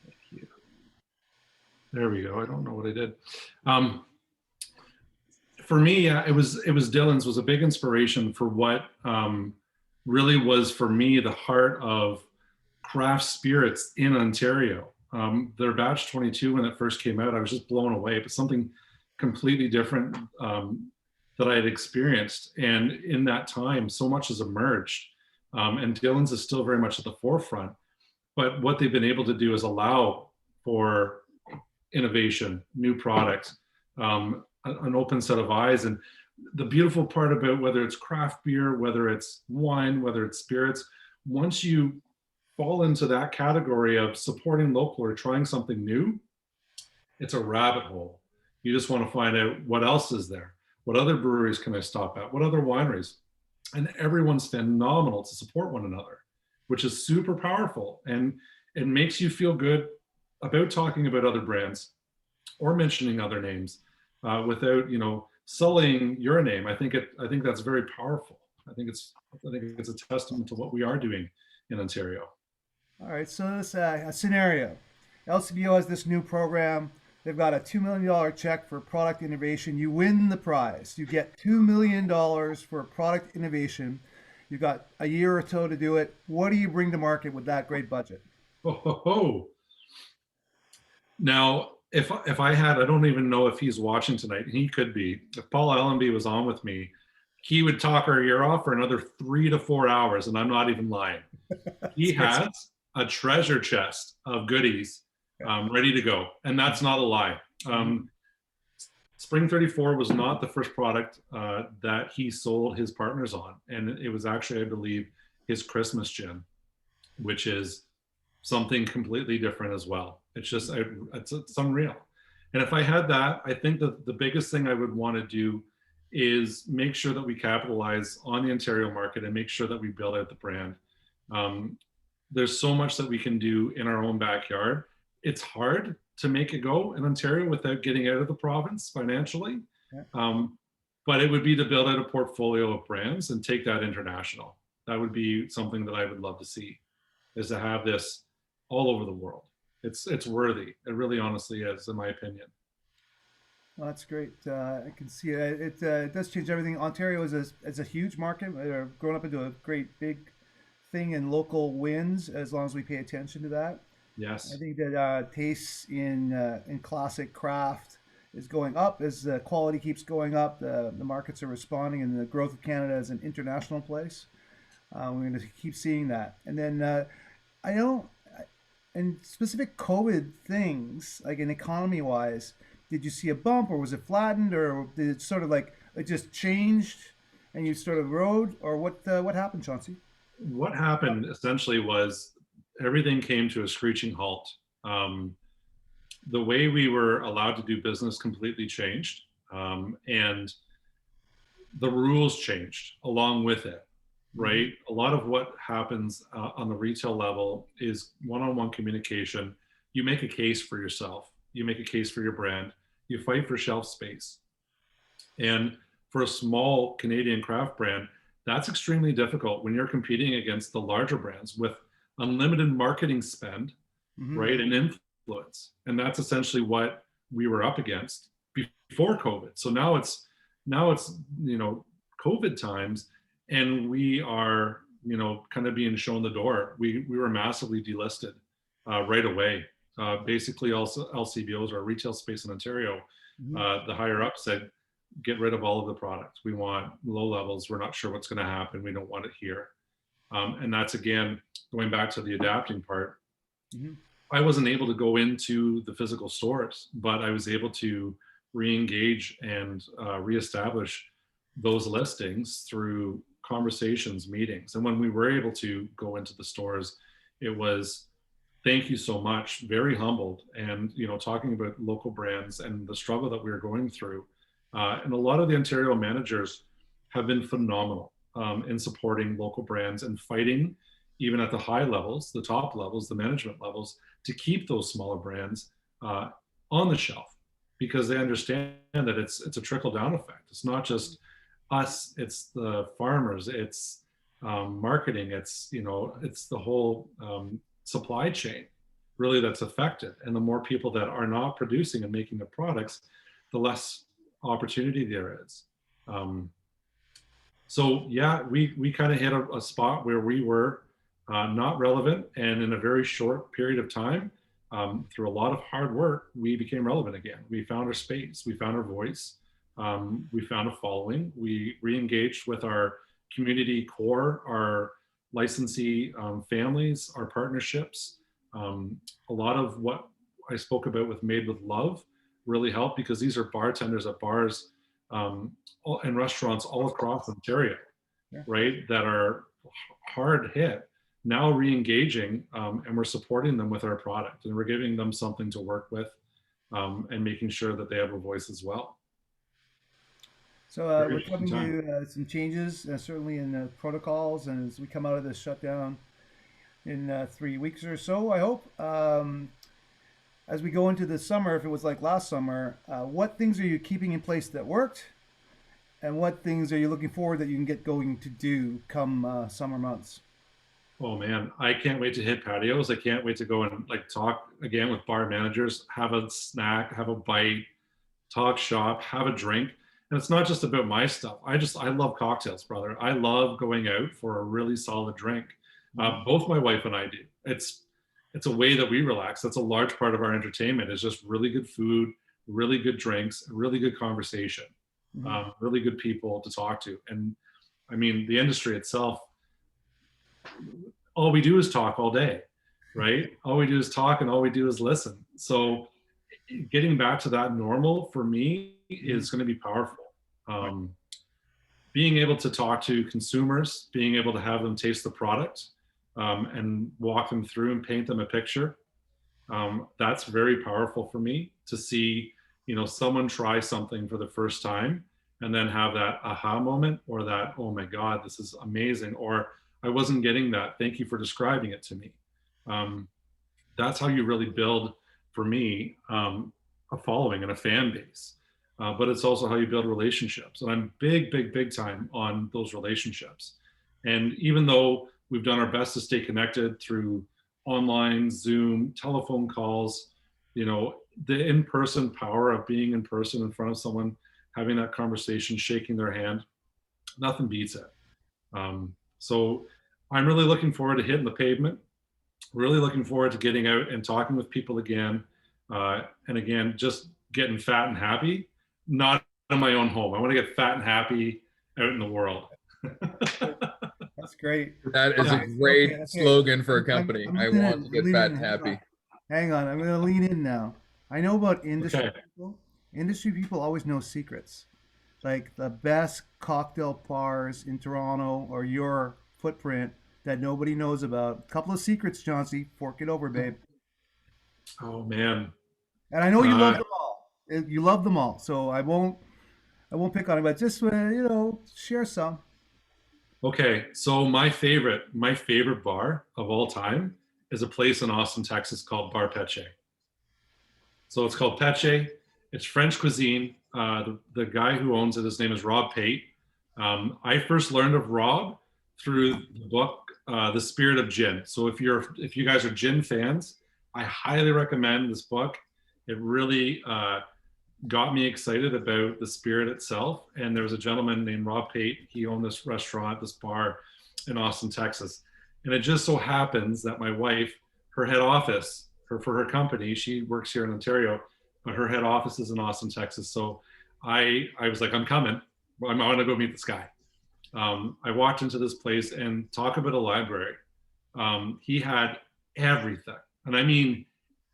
Thank you. There we go. I don't know what I did. For me, it was Dylan's was a big inspiration for what really was for me the heart of craft spirits in Ontario. Their batch 22, when it first came out, I was just blown away, but something completely different that I had experienced. And in that time, so much has emerged. And Dylan's is still very much at the forefront. But what they've been able to do is allow for innovation, new products, an open set of eyes. And the beautiful part about whether it's craft beer, whether it's wine, whether it's spirits, once you fall into that category of supporting local or trying something new, it's a rabbit hole. You just want to find out what else is there. What other breweries can I stop at? What other wineries? And everyone's phenomenal to support one another, which is super powerful. And it makes you feel good about talking about other brands or mentioning other names without, sullying your name. I think that's very powerful. I think it's a testament to what we are doing in Ontario. All right, so this a scenario. LCBO has this new program. They've got a $2 million check for product innovation. You win the prize. You get $2 million for product innovation. You've got a year or so to do it. What do you bring to market with that great budget? Now, if I had, I don't even know if he's watching tonight. He could be. If Paul Allenby was on with me, he would talk our ear off for another 3 to 4 hours, and I'm not even lying. He has a treasure chest of goodies ready to go, and that's not a lie. Spring 34 was not the first product that he sold his partners on. And it was actually, I believe, his Christmas gin, which is something completely different as well. It's just, it's unreal. And if I had that, I think that the biggest thing I would want to do is make sure that we capitalize on the Ontario market and make sure that we build out the brand. There's so much that we can do in our own backyard. It's hard to make it go in Ontario without getting out of the province financially. Yeah. But it would be to build out a portfolio of brands and take that international. That would be something that I would love to see, is to have this all over the world. It's worthy. It really honestly is, in my opinion. Well, that's great. I can see it. It does change everything. Ontario is a huge market. We're growing up into a great big thing in local wins, as long as we pay attention to that. Yes. I think that tastes in classic craft is going up as the quality keeps going up. The markets are responding, and the growth of Canada as an international place. We're going to keep seeing that. And then I don't, in specific COVID things, like in economy wise, did you see a bump, or was it flattened, or did it sort of like it just changed and you sort of rode, or what happened, Chauncey? What happened essentially was everything came to a screeching halt. The way we were allowed to do business completely changed, and the rules changed along with it, right? A lot of what happens on the retail level is one-on-one communication. You make a case for yourself. You make a case for your brand. You fight for shelf space. And for a small Canadian craft brand, that's extremely difficult when you're competing against the larger brands with unlimited marketing spend, right, and influence. And that's essentially what we were up against before COVID. So now it's COVID times, and we are kind of being shown the door. We were massively delisted right away. Basically, also LCBOs, or retail space in Ontario, the higher up said, get rid of all of the products. We want low levels. We're not sure what's going to happen. We don't want it here. And that's, again, going back to the adapting part. I wasn't able to go into the physical stores, but I was able to re-engage and reestablish those listings through conversations, meetings. And when we were able to go into the stores, it was, thank you so much, very humbled. And, talking about local brands and the struggle that we were going through. And a lot of the Ontario managers have been phenomenal in supporting local brands and fighting, even at the high levels, the top levels, the management levels, to keep those smaller brands on the shelf, because they understand that it's a trickle down effect. It's not just us, it's the farmers, it's marketing, it's the whole supply chain really that's affected. And the more people that are not producing and making the products, the less opportunity there is. So yeah, we kind of hit a spot where we were not relevant, and in a very short period of time, through a lot of hard work, we became relevant again. We found our space, we found our voice, we found a following. We re-engaged with our community core, our licensee families, our partnerships. A lot of what I spoke about with Made with Love really helped, because these are bartenders at bars and restaurants all across Ontario, right, that are hard hit, now re-engaging, and we're supporting them with our product, and we're giving them something to work with, and making sure that they have a voice as well. So we're coming to some changes, certainly in protocols, and as we come out of this shutdown in 3 weeks or so, I hope. As we go into the summer, if it was like last summer, what things are you keeping in place that worked, and what things are you looking forward that you can get going to do come summer months? Oh man, I can't wait to hit patios. I can't wait to go and talk again with bar managers, have a snack, have a bite, talk shop, have a drink. And it's not just about my stuff. I love cocktails, brother. I love going out for a really solid drink. Both my wife and I do. It's a way that we relax. That's a large part of our entertainment, is just really good food, really good drinks, really good conversation, really good people to talk to. And I mean, the industry itself, all we do is talk all day, right? All we do is talk, and all we do is listen. So getting back to that normal for me is going to be powerful. Being able to talk to consumers, being able to have them taste the product, and walk them through and paint them a picture, that's very powerful for me to see, someone try something for the first time and then have that aha moment, or that, oh my God, this is amazing, or I wasn't getting that. Thank you for describing it to me. That's how you really build, for me, a following and a fan base. But it's also how you build relationships. And I'm big time on those relationships. And even though we've done our best to stay connected through online, Zoom, telephone calls, the in-person power of being in person in front of someone, having that conversation, shaking their hand, nothing beats it. So I'm really looking forward to hitting the pavement, really looking forward to getting out and talking with people again. And again, just getting fat and happy, not in my own home. I want to get fat and happy out in the world. That's great. That is a great slogan for a company. I want to get fat and happy. Hang on, I'm going to lean in now. I know about industry people. Industry people always know secrets. Like the best cocktail bars in Toronto or your footprint that nobody knows about. A couple of secrets, Chauncey. Fork it over, babe. Oh, man. And I know you love them all. You love them all. So I won't pick on it, but just, share some. Okay, so my favorite bar of all time is a place in Austin, Texas called Bar Peche. So it's called Peche. It's French cuisine. The guy who owns it, his name is Rob Pate. I first learned of Rob through the book, The Spirit of Gin. So if you guys are gin fans, I highly recommend this book. It really got me excited about the spirit itself. And there was a gentleman named Rob Pate. He owned this restaurant, this bar in Austin, Texas. And it just so happens that my wife, her head office, for her company, she works here in Ontario, but her head office is in Austin, Texas. So I was like, I'm coming. I want to go meet this guy. I walked into this place, and talk about a library. He had everything. And I mean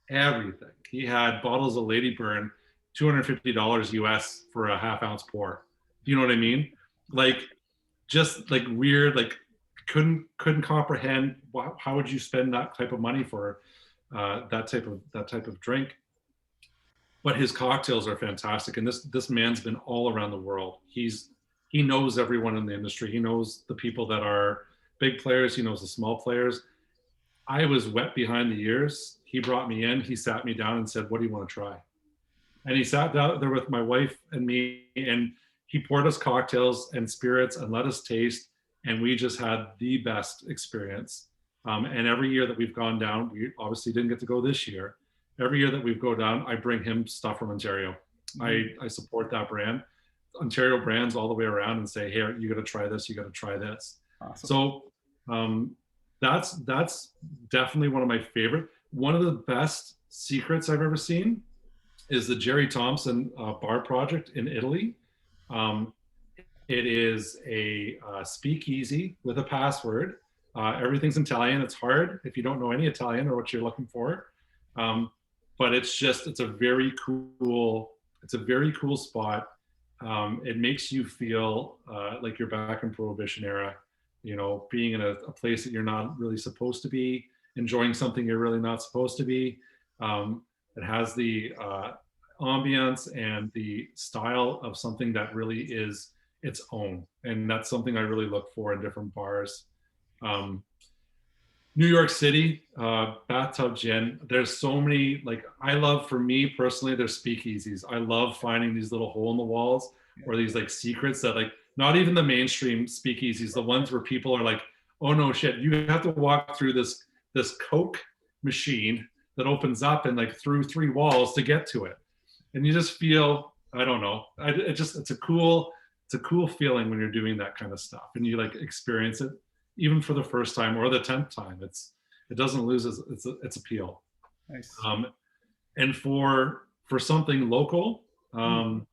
everything. He had bottles of Lady Burn, $250 US for a half-ounce pour. Do you know what I mean? Like, just like weird, like couldn't comprehend how would you spend that type of money for that type of drink. But his cocktails are fantastic, and this man's been all around the world. He knows everyone in the industry. He knows the people that are big players. He knows the small players. I was wet behind the ears. He brought me in. He sat me down and said, "What do you want to try?" And he sat down there with my wife and me, and he poured us cocktails and spirits and let us taste. And we just had the best experience. And every year that we've gone down, we obviously didn't get to go this year. Every year that we've go down, I bring him stuff from Ontario. I support that brand, Ontario brands all the way around, and say, "Here, you got to try this. You got to try this." Awesome. So that's definitely one of my favorite. One of the best secrets I've ever seen is the Jerry Thompson bar project in Italy. It is a speakeasy with a password. Everything's in Italian. It's hard if you don't know any Italian or what you're looking for. But it's a very cool spot. It makes you feel like you're back in Prohibition era, being in a place that you're not really supposed to be, enjoying something you're really not supposed to be. It has the ambience and the style of something that really is its own. And that's something I really look for in different bars. New York City, bathtub gin. There's so many, for me personally, there's speakeasies. I love finding these little hole in the walls or these secrets that not even the mainstream speakeasies, the ones where people are like, oh no shit, you have to walk through this Coke machine that opens up and through 3 walls to get to it. And you just feel, I don't know, it's a cool feeling when you're doing that kind of stuff and you experience it even for the first time or the 10th time. It doesn't lose its appeal. Nice. And for something local, oh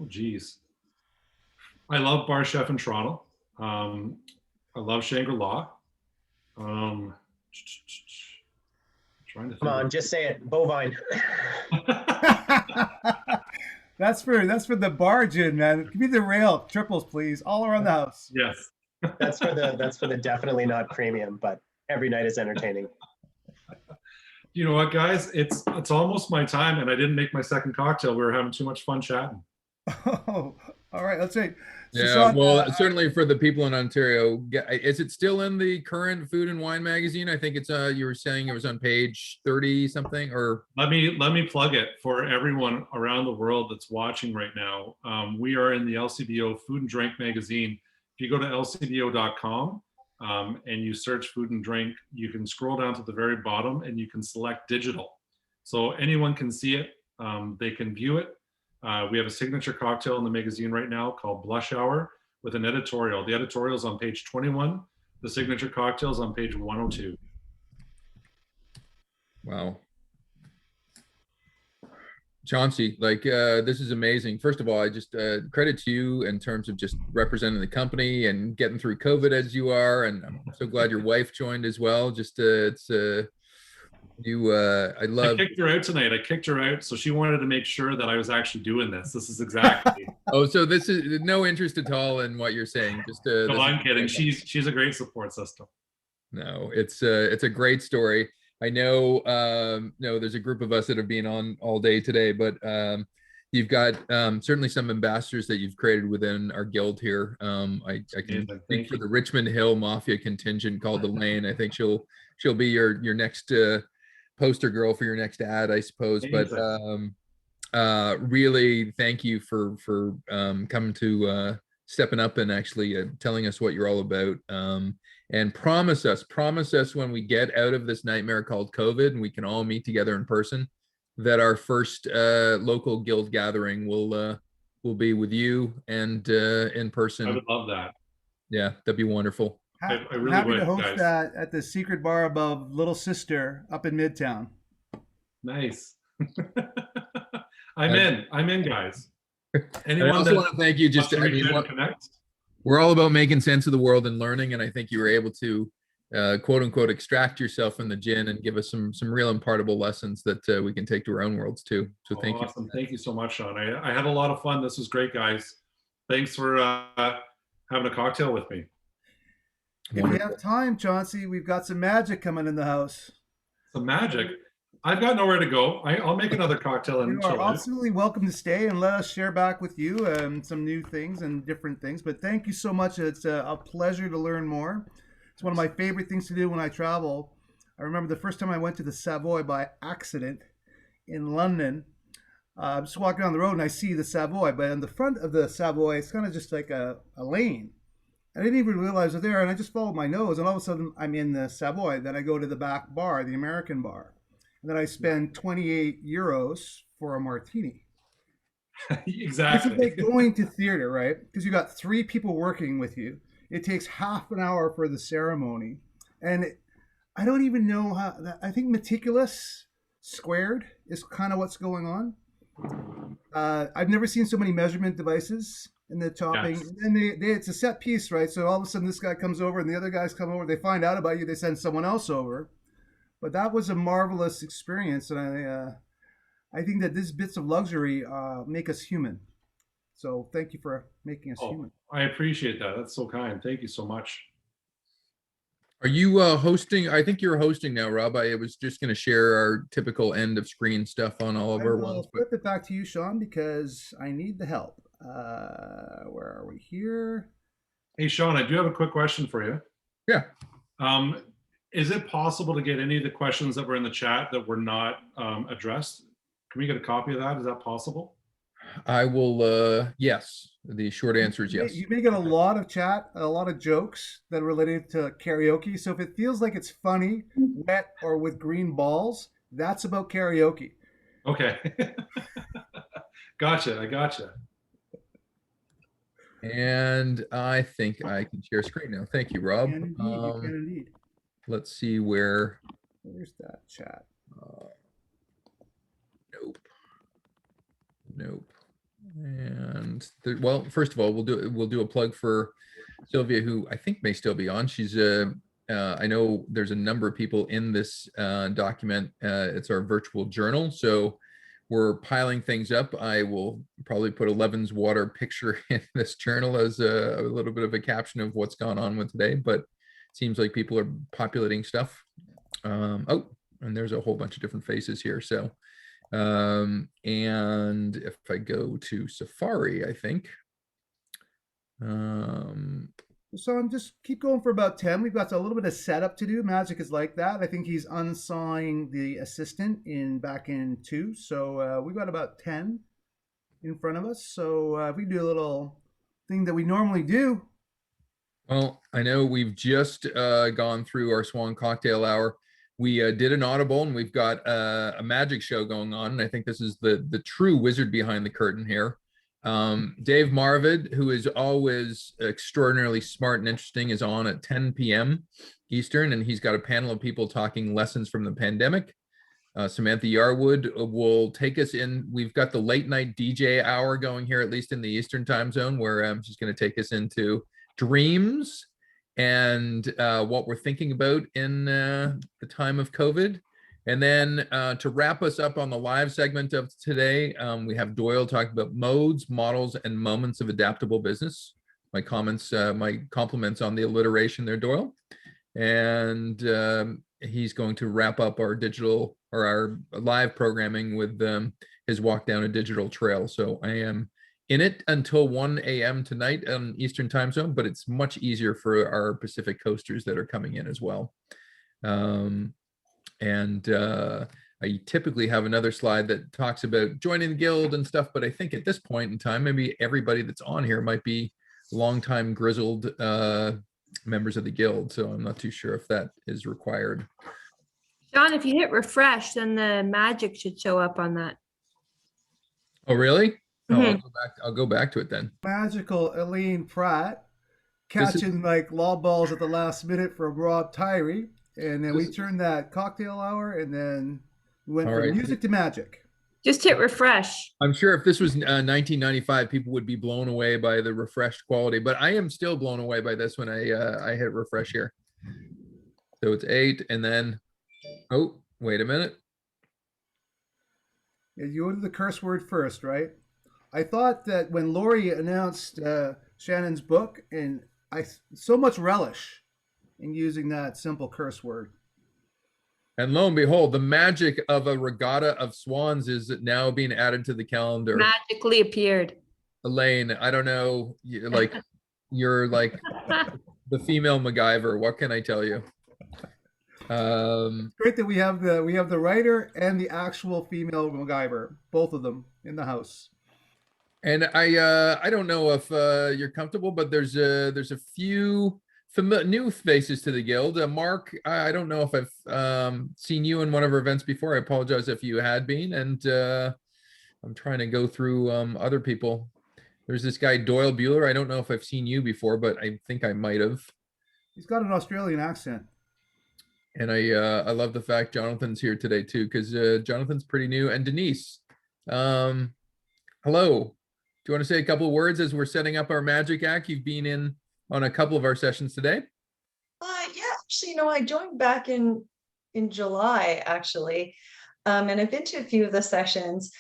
geez, I love Bar Chef in Toronto. I love Shangri-La. Trying to come on, just say it. Bovine. That's for the bar gin, man. Give me the rail triples, please, all around the house. Yes. That's for the definitely not premium, but every night is entertaining. You know what, guys? It's almost my time, and I didn't make my second cocktail. We were having too much fun chatting. Oh, all right. Let's wait. So, Yeah, Sean, well, certainly for the people in Ontario, is it still in the current Food and Wine magazine? I think it's you were saying it was on page 30 something, or Let me plug it for everyone around the world that's watching right now. We are in the LCBO Food and Drink magazine. If you go to lcbo.com and you search food and drink, you can scroll down to the very bottom and you can select digital. So anyone can see it. They can view it. We have a signature cocktail in the magazine right now called Blush Hour with an editorial. The editorial is on page 21. The signature cocktail is on page 102. wow. Chauncey, like this is amazing. First of all, I just credit to you in terms of just representing the company and getting through COVID as you are, and I'm so glad your wife joined as well. Just it's I love. I kicked her out tonight. I kicked her out, so she wanted to make sure that I was actually doing this. This is exactly. Oh, so this is no interest at all in what you're saying. Just No, I'm kidding. She's a great support system. No, it's a great story. I know, no, there's a group of us that have been on all day today, but you've got certainly some ambassadors that you've created within our guild here. I can speak for the Richmond Hill Mafia contingent called the Lane. I think she'll be your next poster girl for your next ad, I suppose. But really, thank you for coming to stepping up and actually telling us what you're all about. And promise us when we get out of this nightmare called COVID and we can all meet together in person, that our first local guild gathering will be with you and in person. I would love that. Yeah, that'd be wonderful. I really happy would, to host guys. that at the secret bar above Little Sister up in Midtown. Nice. I'm in, guys. I also want to thank you. Just connect. We're all about making sense of the world and learning, and I think you were able to quote unquote extract yourself from the gin and give us some real impartable lessons that we can take to our own worlds too. So thank you. Awesome. Thank you so much, Sean. I had a lot of fun. This was great, guys. Thanks for having a cocktail with me. If we have time, Chauncey, we've got some magic coming in the house. Some magic? I've got nowhere to go. I'll make another cocktail. You are absolutely welcome to stay and let us share back with you some new things and different things. But thank you so much. It's a pleasure to learn more. It's one of my favorite things to do when I travel. I remember the first time I went to the Savoy by accident in London. I'm just walking down the road and I see the Savoy, but on the front of the Savoy, it's kind of just like a lane. I didn't even realize it was there, and I just followed my nose, and all of a sudden I'm in the Savoy. Then I go to the back bar, the American bar, and then I spend 28 euros for a martini. Exactly. It's like going to theater, right? Because you got 3 people working with you. It takes half an hour for the ceremony, and I don't even know how. I think meticulous squared is kind of what's going on. I've never seen so many measurement devices in the topping. Yes. And it's a set piece, right? So all of a sudden this guy comes over and the other guys come over. They find out about you. They send someone else over. But that was a marvelous experience. And I think that these bits of luxury make us human. So thank you for making us human. I appreciate that. That's so kind. Thank you so much. Are you hosting? I think you're hosting now, Rob. I was just going to share our typical end of screen stuff on all of our ones. I'll flip it back to you, Sean, because I need the help. Where are we here? Hey, Sean, I do have a quick question for you. Yeah. Is it possible to get any of the questions that were in the chat that were not addressed? Can we get a copy of that? Is that possible? I will, yes. The short answer is yes. You may get a lot of chat, a lot of jokes that are related to karaoke. So if it feels like it's funny, wet, or with green balls, that's about karaoke. Okay. Gotcha. I gotcha. And I think I can share screen now. Thank you, Rob. You can indeed. Let's see where. Where's that chat? Nope. And well, first of all, we'll do a plug for Sylvia, who I think may still be on. She's I know there's a number of people in this document. It's our virtual journal, so we're piling things up. I will probably put a Levin's water picture in this journal as a little bit of a caption of what's gone on with today, but it seems like people are populating stuff. Oh, and there's a whole bunch of different faces here. So, and if I go to Safari, I think, so I'm just keep going for about 10. We've got a little bit of setup to do. Magic is like that. I think he's unsawing the assistant back in 2. So we've got about 10 in front of us. So if we do a little thing that we normally do. Well, I know we've just gone through our Swan cocktail hour. We did an audible, and we've got a magic show going on. And I think this is the true wizard behind the curtain here. Dave Marvid, who is always extraordinarily smart and interesting, is on at 10 p.m. Eastern, and he's got a panel of people talking lessons from the pandemic. Samantha Yarwood will take us in. We've got the late night DJ hour going here, at least in the Eastern time zone, where she's going to take us into dreams and what we're thinking about in the time of COVID. And then to wrap us up on the live segment of today, we have Doyle talking about modes, models, and moments of adaptable business. My compliments on the alliteration there, Doyle. And he's going to wrap up our digital or our live programming with his walk down a digital trail. So I am in it until 1 a.m. tonight on Eastern time zone, but it's much easier for our Pacific coasters that are coming in as well. I typically have another slide that talks about joining the guild and stuff, but I think at this point in time, maybe everybody that's on here might be longtime grizzled members of the guild. So I'm not too sure if that is required. John, if you hit refresh, then the magic should show up on that. Oh, really? Oh, I'll go back to it then. Magical Elaine Pratt catching like law balls at the last minute from Rob Tyree. And then we turned that cocktail hour, and then we went from music to magic. Just hit refresh. I'm sure if this was 1995, people would be blown away by the refreshed quality, but I am still blown away by this when I hit refresh here. So it's 8, and then, oh, wait a minute. Yeah, you ordered the curse word first, right? I thought that when Lori announced Shannon's book, and I so much relish in using that simple curse word. And lo and behold, the magic of a regatta of swans is now being added to the calendar. Magically appeared. Elaine, I don't know, you're like the female MacGyver. What can I tell you? Great that we have the writer and the actual female MacGyver, both of them in the house. And I don't know if you're comfortable, but there's a few new faces to the guild. Mark, I don't know if I've seen you in one of our events before. I apologize if you had been. And I'm trying to go through other people. There's this guy, Doyle Bueller. I don't know if I've seen you before, but I think I might have. He's got an Australian accent. And I love the fact Jonathan's here today too, because Jonathan's pretty new. And Denise, hello. Do you want to say a couple of words as we're setting up our magic act? You've been in on a couple of our sessions today. Yeah, actually, I joined back in July, actually. And I've been to a few of the sessions.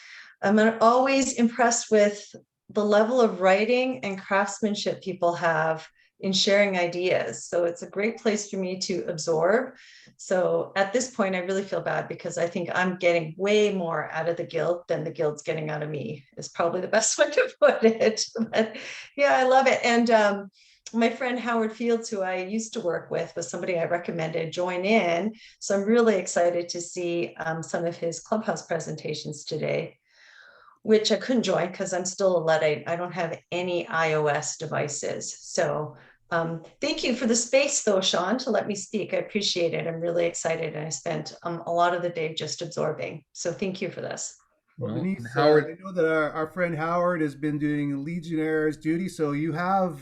I'm always impressed with the level of writing and craftsmanship people have in sharing ideas. So it's a great place for me to absorb. So at this point, I really feel bad because I think I'm getting way more out of the guild than the guild's getting out of me, is probably the best way to put it. But yeah, I love it. And my friend Howard Fields, who I used to work with, was somebody I recommended join in. So I'm really excited to see some of his Clubhouse presentations today, which I couldn't join because I'm still a Luddite. I don't have any iOS devices. So thank you for the space though, Sean, to let me speak. I appreciate it. I'm really excited. And I spent a lot of the day just absorbing. So thank you for this. Well, Denise, Howard, I know that our friend Howard has been doing Legionnaire's duty. So you have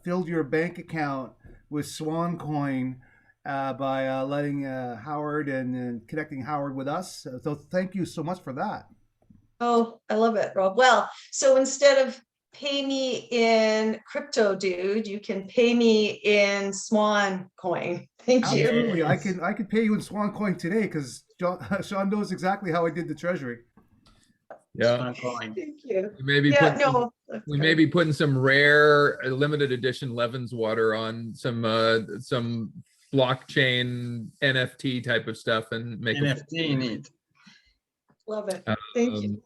filled your bank account with Swan coin by letting Howard and connecting Howard with us. So thank you so much for that. Oh, I love it, Rob. Well, so instead of pay me in crypto, dude, you can pay me in Swan coin. Thank you. Absolutely. I could pay you in Swan coin today because Sean knows exactly how I did the treasury. Yeah. Start going. Thank you. We may be Yeah, putting no, that's we great. may be putting some rare limited edition Levin's water on some blockchain NFT type of stuff and make NFT neat. Love it. Thank you.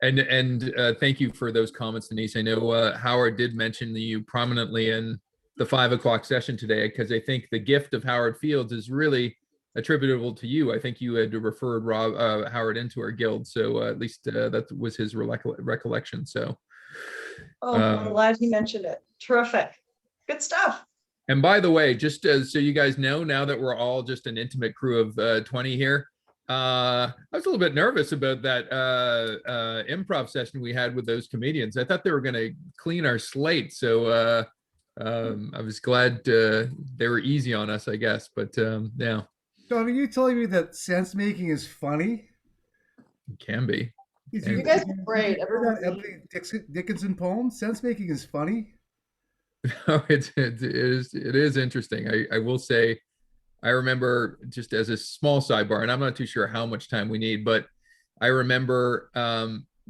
And thank you for those comments, Denise. I know Howard did mention you prominently in the 5 o'clock session today, because I think the gift of Howard Fields is really attributable to you. I think you had referred Howard into our guild, so at least that was his recollection. So, Oh, I'm glad he mentioned it. Terrific. Good stuff. and by the way, just so you guys know, now that we're all just an intimate crew of 20 here, I was a little bit nervous about that improv session we had with those comedians. I thought they were going to clean our slate, so I was glad they were easy on us, I guess. But yeah. John, are you telling me that sense making is funny? It can be. You guys are great. Did you hear that Emily Dickinson poem? Sense making is funny. No, it is interesting. I will say, I remember, just as a small sidebar, and I'm not too sure how much time we need, but I remember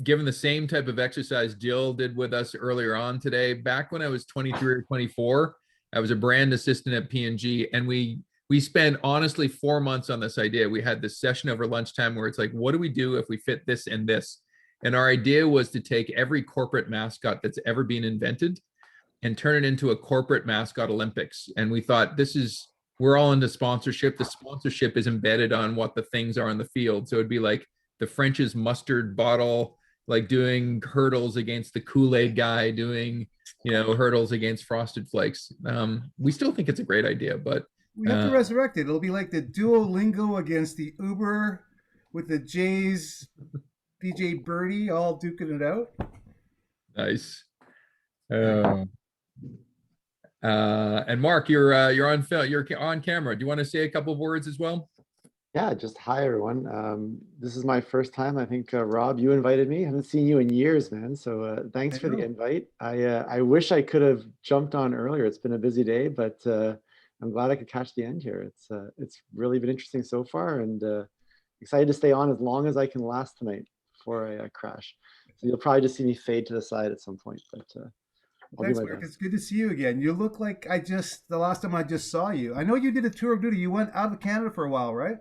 given the same type of exercise Jill did with us earlier on today, back when I was 23 or 24, I was a brand assistant at P&G, and we spent honestly 4 months on this idea. We had this session over lunchtime where it's like, what do we do if we fit this and this? And our idea was to take every corporate mascot that's ever been invented and turn it into a corporate mascot Olympics. And we thought, we're all into sponsorship. The sponsorship is embedded on what the things are on the field. So it'd be like the French's mustard bottle, like doing hurdles against the Kool-Aid guy, doing, hurdles against Frosted Flakes. We still think it's a great idea, but we have to resurrect it. It'll be like the Duolingo against the Uber with the Jays, DJ Birdie all duking it out. Nice. And Mark, you're on film. You're on camera. Do you want to say a couple of words as well? Yeah, just hi everyone. This is my first time. I think Rob, you invited me. I haven't seen you in years, man. So thanks for the invite. I wish I could have jumped on earlier. It's been a busy day, but I'm glad I could catch the end here. It's really been interesting so far, and excited to stay on as long as I can last tonight before I crash. So you'll probably just see me fade to the side at some point, but thanks, Mark. It's good to see you again. You look like the last time I just saw you. I know you did a tour of duty. You went out of Canada for a while, right?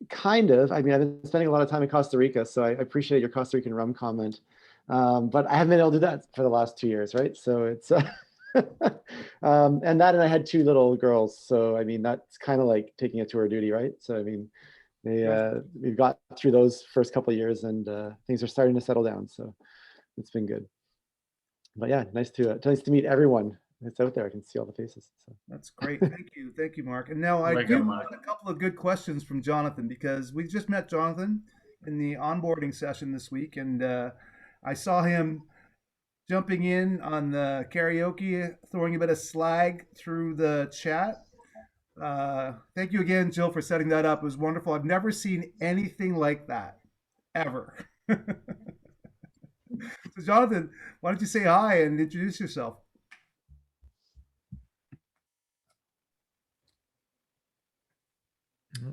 Kind of. I mean, I've been spending a lot of time in Costa Rica, so I appreciate your Costa Rican rum comment. But I haven't been able to do that for the last 2 years, right? So it's and I had 2 little girls, so I mean that's kind of like taking a tour of duty, right? So I mean, we've got through those first couple of years, and things are starting to settle down, so it's been good. But yeah, nice to meet everyone that's out there. I can see all the faces. So. That's great. Thank you, Mark. And now I do have a couple of good questions from Jonathan, because we just met Jonathan in the onboarding session this week, and I saw him jumping in on the karaoke, throwing a bit of slag through the chat. Thank you again, Jill, for setting that up. It was wonderful. I've never seen anything like that, ever. So Jonathan, why don't you say hi and introduce yourself? Is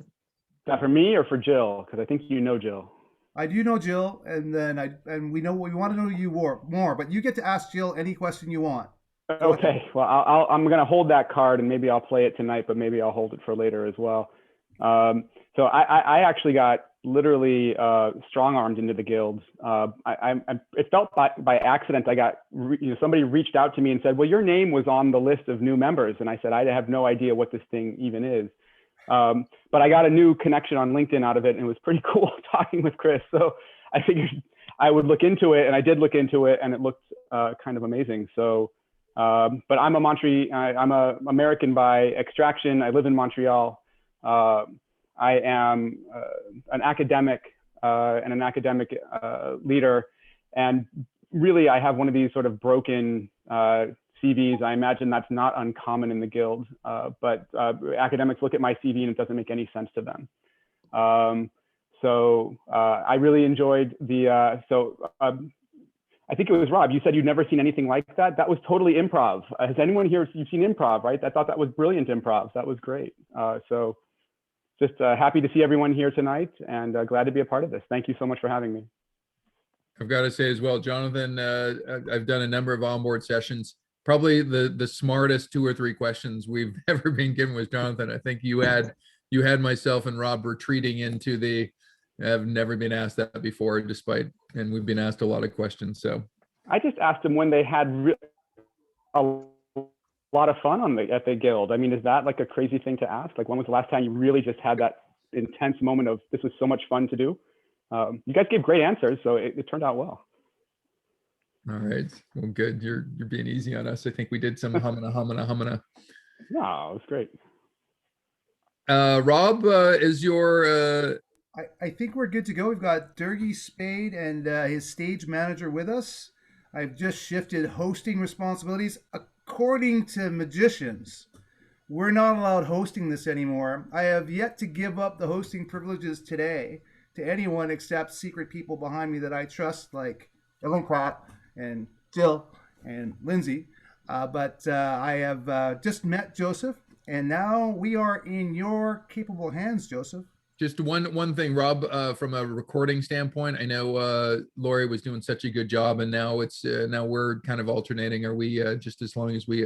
that for me or for Jill? Because I think you know Jill. I do know Jill, and we want to know you more, but you get to ask Jill any question you want. Okay, well, I'm going to hold that card, and maybe I'll play it tonight, but maybe I'll hold it for later as well. So I actually got literally strong-armed into the guild. It felt by accident. I got, somebody reached out to me and said, well, your name was on the list of new members. And I said, I have no idea what this thing even is. But I got a new connection on LinkedIn out of it, and it was pretty cool talking with Chris. So I figured I would look into it, and I did look into it, and it looked kind of amazing. So, but I'm a American by extraction. I live in Montreal. I am an academic and an academic leader, and really I have one of these sort of broken CVs. I imagine that's not uncommon in the guild, but academics look at my CV and it doesn't make any sense to them. So I really enjoyed the, I think it was Rob, you said you'd never seen anything like that. That was totally improv. Has anyone here, you've seen improv, right? I thought that was brilliant improv. That was great. So just happy to see everyone here tonight, and glad to be a part of this. Thank you so much for having me. I've got to say as well, Jonathan, I've done a number of onboard sessions. Probably the smartest 2 or 3 questions we've ever been given was Jonathan. I think you had myself and Rob retreating into the, I've never been asked that before, and we've been asked a lot of questions. So I just asked them when they had a lot of fun at the guild. I mean, is that like a crazy thing to ask? Like, when was the last time you really just had that intense moment of this was so much fun to do? You guys gave great answers, so it turned out well. All right, well, good. You're being easy on us. I think we did some humming. No, it was great. Rob, is your I think we're good to go. We've got Durgesh Spade and his stage manager with us. I've just shifted hosting responsibilities. According to magicians, we're not allowed hosting this anymore. I have yet to give up the hosting privileges today to anyone except secret people behind me that I trust, like Ellen Pratt and Jill and Lindsay. But I have just met Joseph, and now we are in your capable hands, Joseph. just one thing, Rob, from a recording standpoint? I know Lori was doing such a good job, and now now we're kind of alternating. Are we just as long as we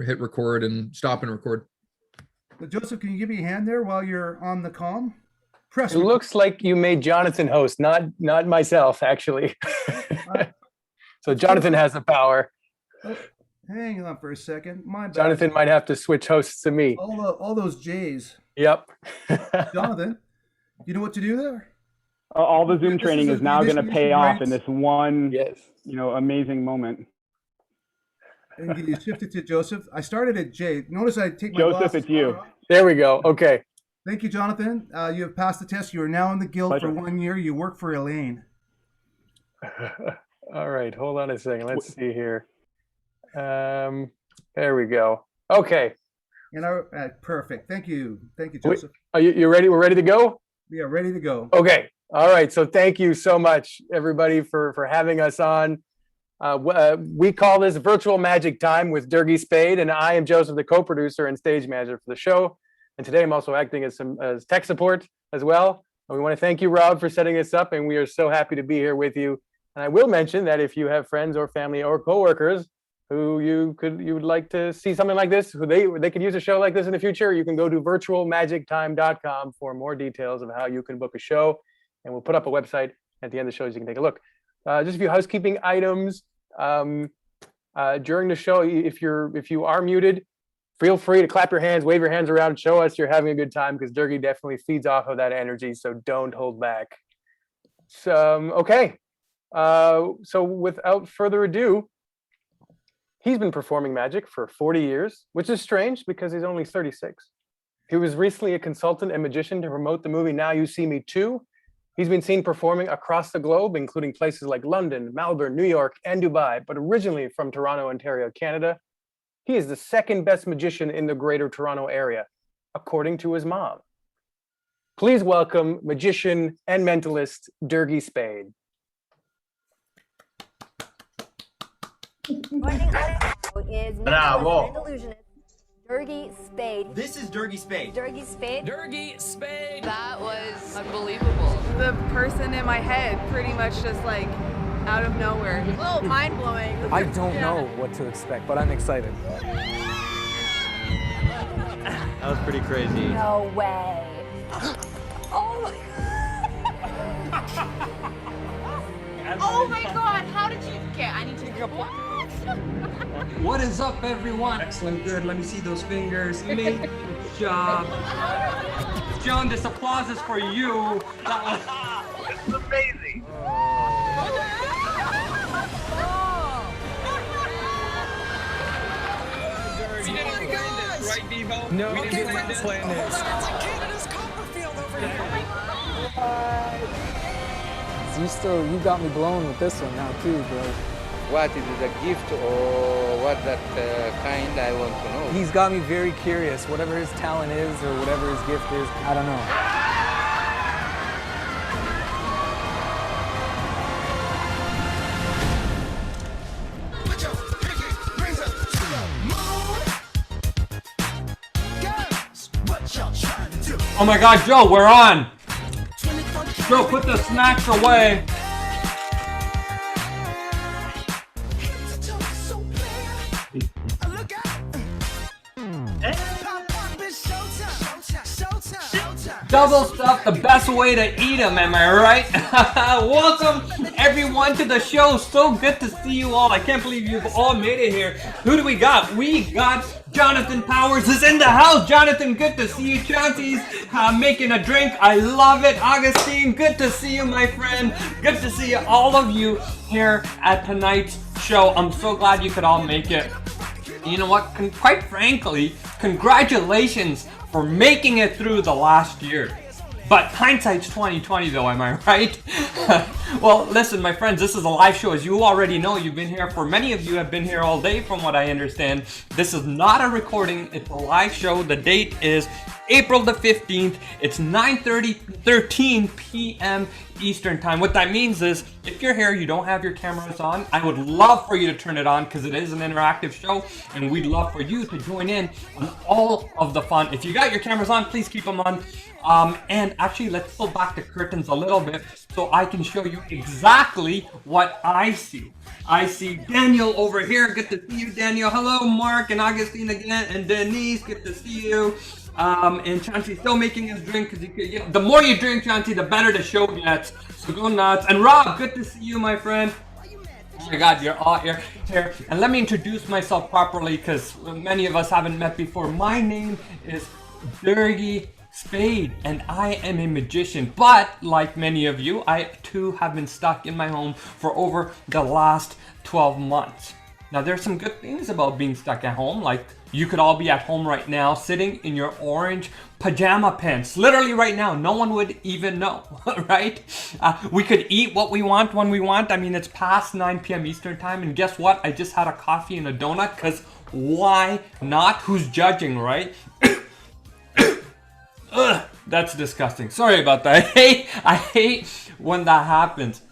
hit record and stop and record? But Joseph, can you give me a hand there while you're on the comm? It looks like you made Jonathan host, not myself, actually. So Jonathan has the power. Oh, hang on for a second. My bad. Jonathan might have to switch hosts to me. All those J's. Yep. Jonathan, you know what to do there? All the Zoom training is now going to pay off in this one, amazing moment. And you shift it to Joseph. I started at J. Notice I take my Joseph, it's you. There we go. Okay. Thank you, Jonathan. You have passed the test. You are now in the guild for 1 year. You work for Elaine. All right. Hold on a second. Let's see here. There we go. Okay. Perfect. Thank you. Thank you, Joseph. Are you ready? We're ready to go? We are ready to go. Okay. All right. So thank you so much, everybody, for having us on. We call this Virtual Magic Time with Durgesh Spade, and I am Joseph, the co-producer and stage manager for the show. And today I'm also acting as tech support as well. And we want to thank you, Rob, for setting this up, and we are so happy to be here with you. And I will mention that if you have friends or family or coworkers who you would like to see something like this, who they could use a show like this in the future, you can go to virtualmagictime.com for more details of how you can book a show. And we'll put up a website at the end of the show so you can take a look. Just a few housekeeping items. During the show, if you are muted, feel free to clap your hands, wave your hands around, show us you're having a good time, because Durgesh definitely feeds off of that energy, so don't hold back. So, okay. So without further ado, he's been performing magic for 40 years, which is strange because he's only 36. He was recently a consultant and magician to promote the movie Now You See Me 2. He's been seen performing across the globe, including places like London, Melbourne, New York, and Dubai, but originally from Toronto, Ontario, Canada. He is the second best magician in the greater Toronto area, according to his mom. Please welcome magician and mentalist Durgesh Spade. Bravo. Durgesh Spade. This is Durgesh Spade. Durgesh Spade. Durgesh Spade. That was unbelievable. The person in my head pretty much just like out of nowhere. A little mind blowing. I don't know what to expect, but I'm excited. That was pretty crazy. No way. Oh my God. Oh my God, how did you get? I need to go. What is up, everyone? Excellent, good. Let me see those fingers. Amazing job. John, this applause is for you. This is amazing. Right, Devo? No, we didn't plan this. It's like Canada's Copperfield over here. You got me blown with this one now too, bro. What is it, a gift or what that kind, I want to know. He's got me very curious. Whatever his talent is or whatever his gift is, I don't know. Oh my God, Joe, we're on. Joe, put the snacks away. Double stuff, the best way to eat them, am I right? Welcome everyone to the show. So good to see you all. I can't believe you've all made it here. Who do we got? We got Jonathan Powers is in the house. Jonathan, good to see you. Chauncey's making a drink. I love it. Augustine, good to see you, my friend. Good to see all of you here at tonight's show. I'm so glad you could all make it. You know what? Quite frankly, congratulations for making it through the last year. But hindsight's 20/20 though, am I right? Well, listen, my friends, this is a live show. As you already know, you've been here for many of you have been here all day from what I understand. This is not a recording, it's a live show. The date is April the 15th. It's 13 p.m. Eastern time. What that means is if you're here, you don't have your cameras on, I would love for you to turn it on because it is an interactive show and we'd love for you to join in on all of the fun. If you got your cameras on, please keep them on. And actually, let's pull back the curtains a little bit so I can show you exactly what I see. I see Daniel over here. Good to see you, Daniel. Hello, Mark and Augustine again, and Denise. Good to see you. And Chauncey's still making his drink because the more you drink, Chauncey, the better the show gets. So go nuts. And Rob, good to see you, my friend. Oh my God, you're all here. And let me introduce myself properly because many of us haven't met before. My name is Durgesh Spade, and I am a magician, but like many of you, I too have been stuck in my home for over the last 12 months. Now there's some good things about being stuck at home, like you could all be at home right now sitting in your orange pajama pants, literally right now. No one would even know, right? We could eat what we want when we want. I mean, it's past 9 p.m. Eastern time, and guess what? I just had a coffee and a donut, because why not? Who's judging, right? Ugh, that's disgusting. Sorry about that. I hate when that happens.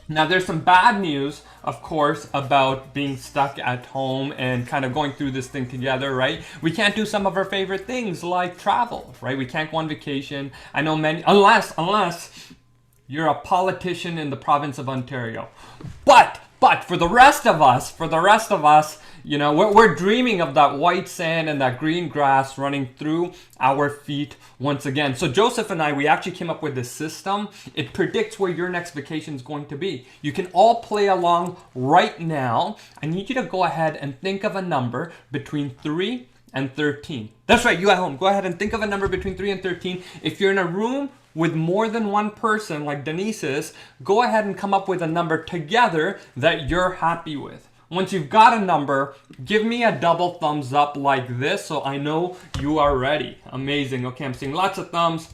Now there's some bad news, of course, about being stuck at home and kind of going through this thing together, right? We can't do some of our favorite things like travel, right? We can't go on vacation. I know many, unless you're a politician in the province of Ontario. But for the rest of us, you know, we're dreaming of that white sand and that green grass running through our feet once again. So Joseph and I, we actually came up with this system. It predicts where your next vacation is going to be. You can all play along right now. I need you to go ahead and think of a number between 3 and 13. That's right, you at home, go ahead and think of a number between 3 and 13. If you're in a room with more than one person, like Denise is, go ahead and come up with a number together that you're happy with. Once you've got a number, give me a double thumbs up like this so I know you are ready. Amazing. Okay, I'm seeing lots of thumbs.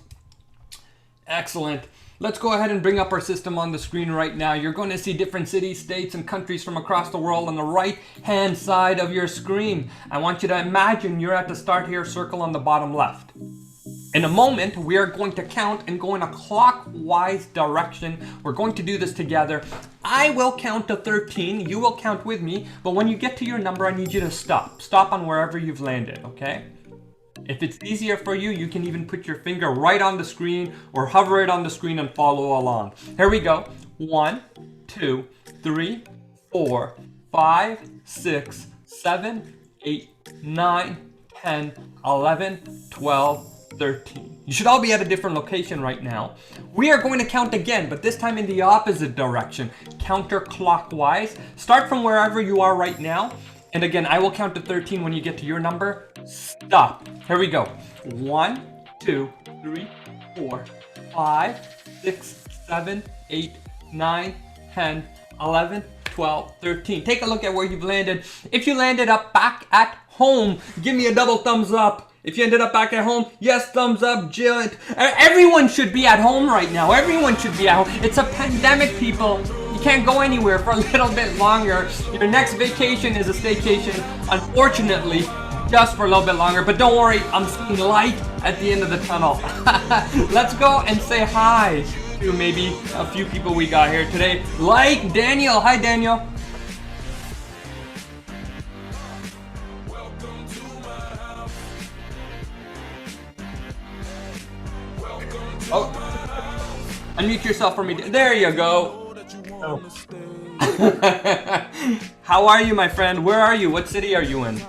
Excellent. Let's go ahead and bring up our system on the screen right now. You're going to see different cities, states, and countries from across the world on the right-hand side of your screen. I want you to imagine you're at the start here, circle on the bottom left. In a moment, we are going to count and go in a clockwise direction. We're going to do this together. I will count to 13. You will count with me. But when you get to your number, I need you to stop. Stop on wherever you've landed, okay? If it's easier for you, you can even put your finger right on the screen or hover it on the screen and follow along. Here we go. 1, 2, 3, 4, 5, 6, 7, 8, 9, 10, 11, 12, 13. You should all be at a different location right now. We are going to count again, but this time in the opposite direction, counterclockwise. Start from wherever you are right now. And again, I will count to 13 when you get to your number. Stop. Here we go. 1, 2, 3, 4, 5, 6, 7, 8, 9, 10, 11, 12, 13. Take a look at where you've landed. If you landed up back at home, give me a double thumbs up. If you ended up back at home, yes, thumbs up, Jill. Everyone should be at home right now. Everyone should be at home. It's a pandemic, people. You can't go anywhere for a little bit longer. Your next vacation is a staycation, unfortunately, just for a little bit longer. But don't worry, I'm seeing light at the end of the tunnel. Let's go and say hi to maybe a few people we got here today. Like Daniel. Hi, Daniel. Oh, unmute yourself for me. There you go. Oh. How are you, my friend? Where are you? What city are you in?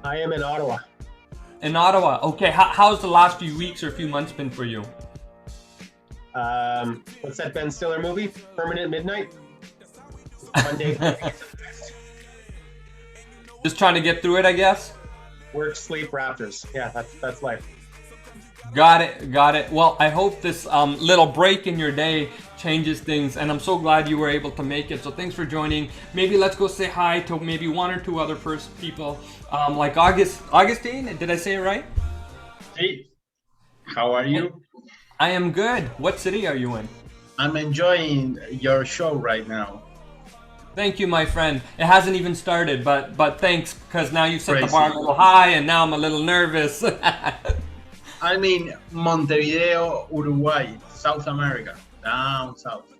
I am in Ottawa. In Ottawa. Okay. How's the last few weeks or few months been for you? What's that Ben Stiller movie? Permanent Midnight? One day. Just trying to get through it, I guess. Work, sleep, Raptors. Yeah, that's life. Got it. Well, I hope this little break in your day changes things, and I'm so glad you were able to make it. So thanks for joining. Maybe let's go say hi to maybe one or two other people, like Augustine. Did I say it right? Hey, how are you? I am good. What city are you in? I'm enjoying your show right now. Thank you, my friend. It hasn't even started, but thanks, because now you've set the Crazy. bar a little high, and now I'm a little nervous. I'm in Montevideo, Uruguay, South America, down south.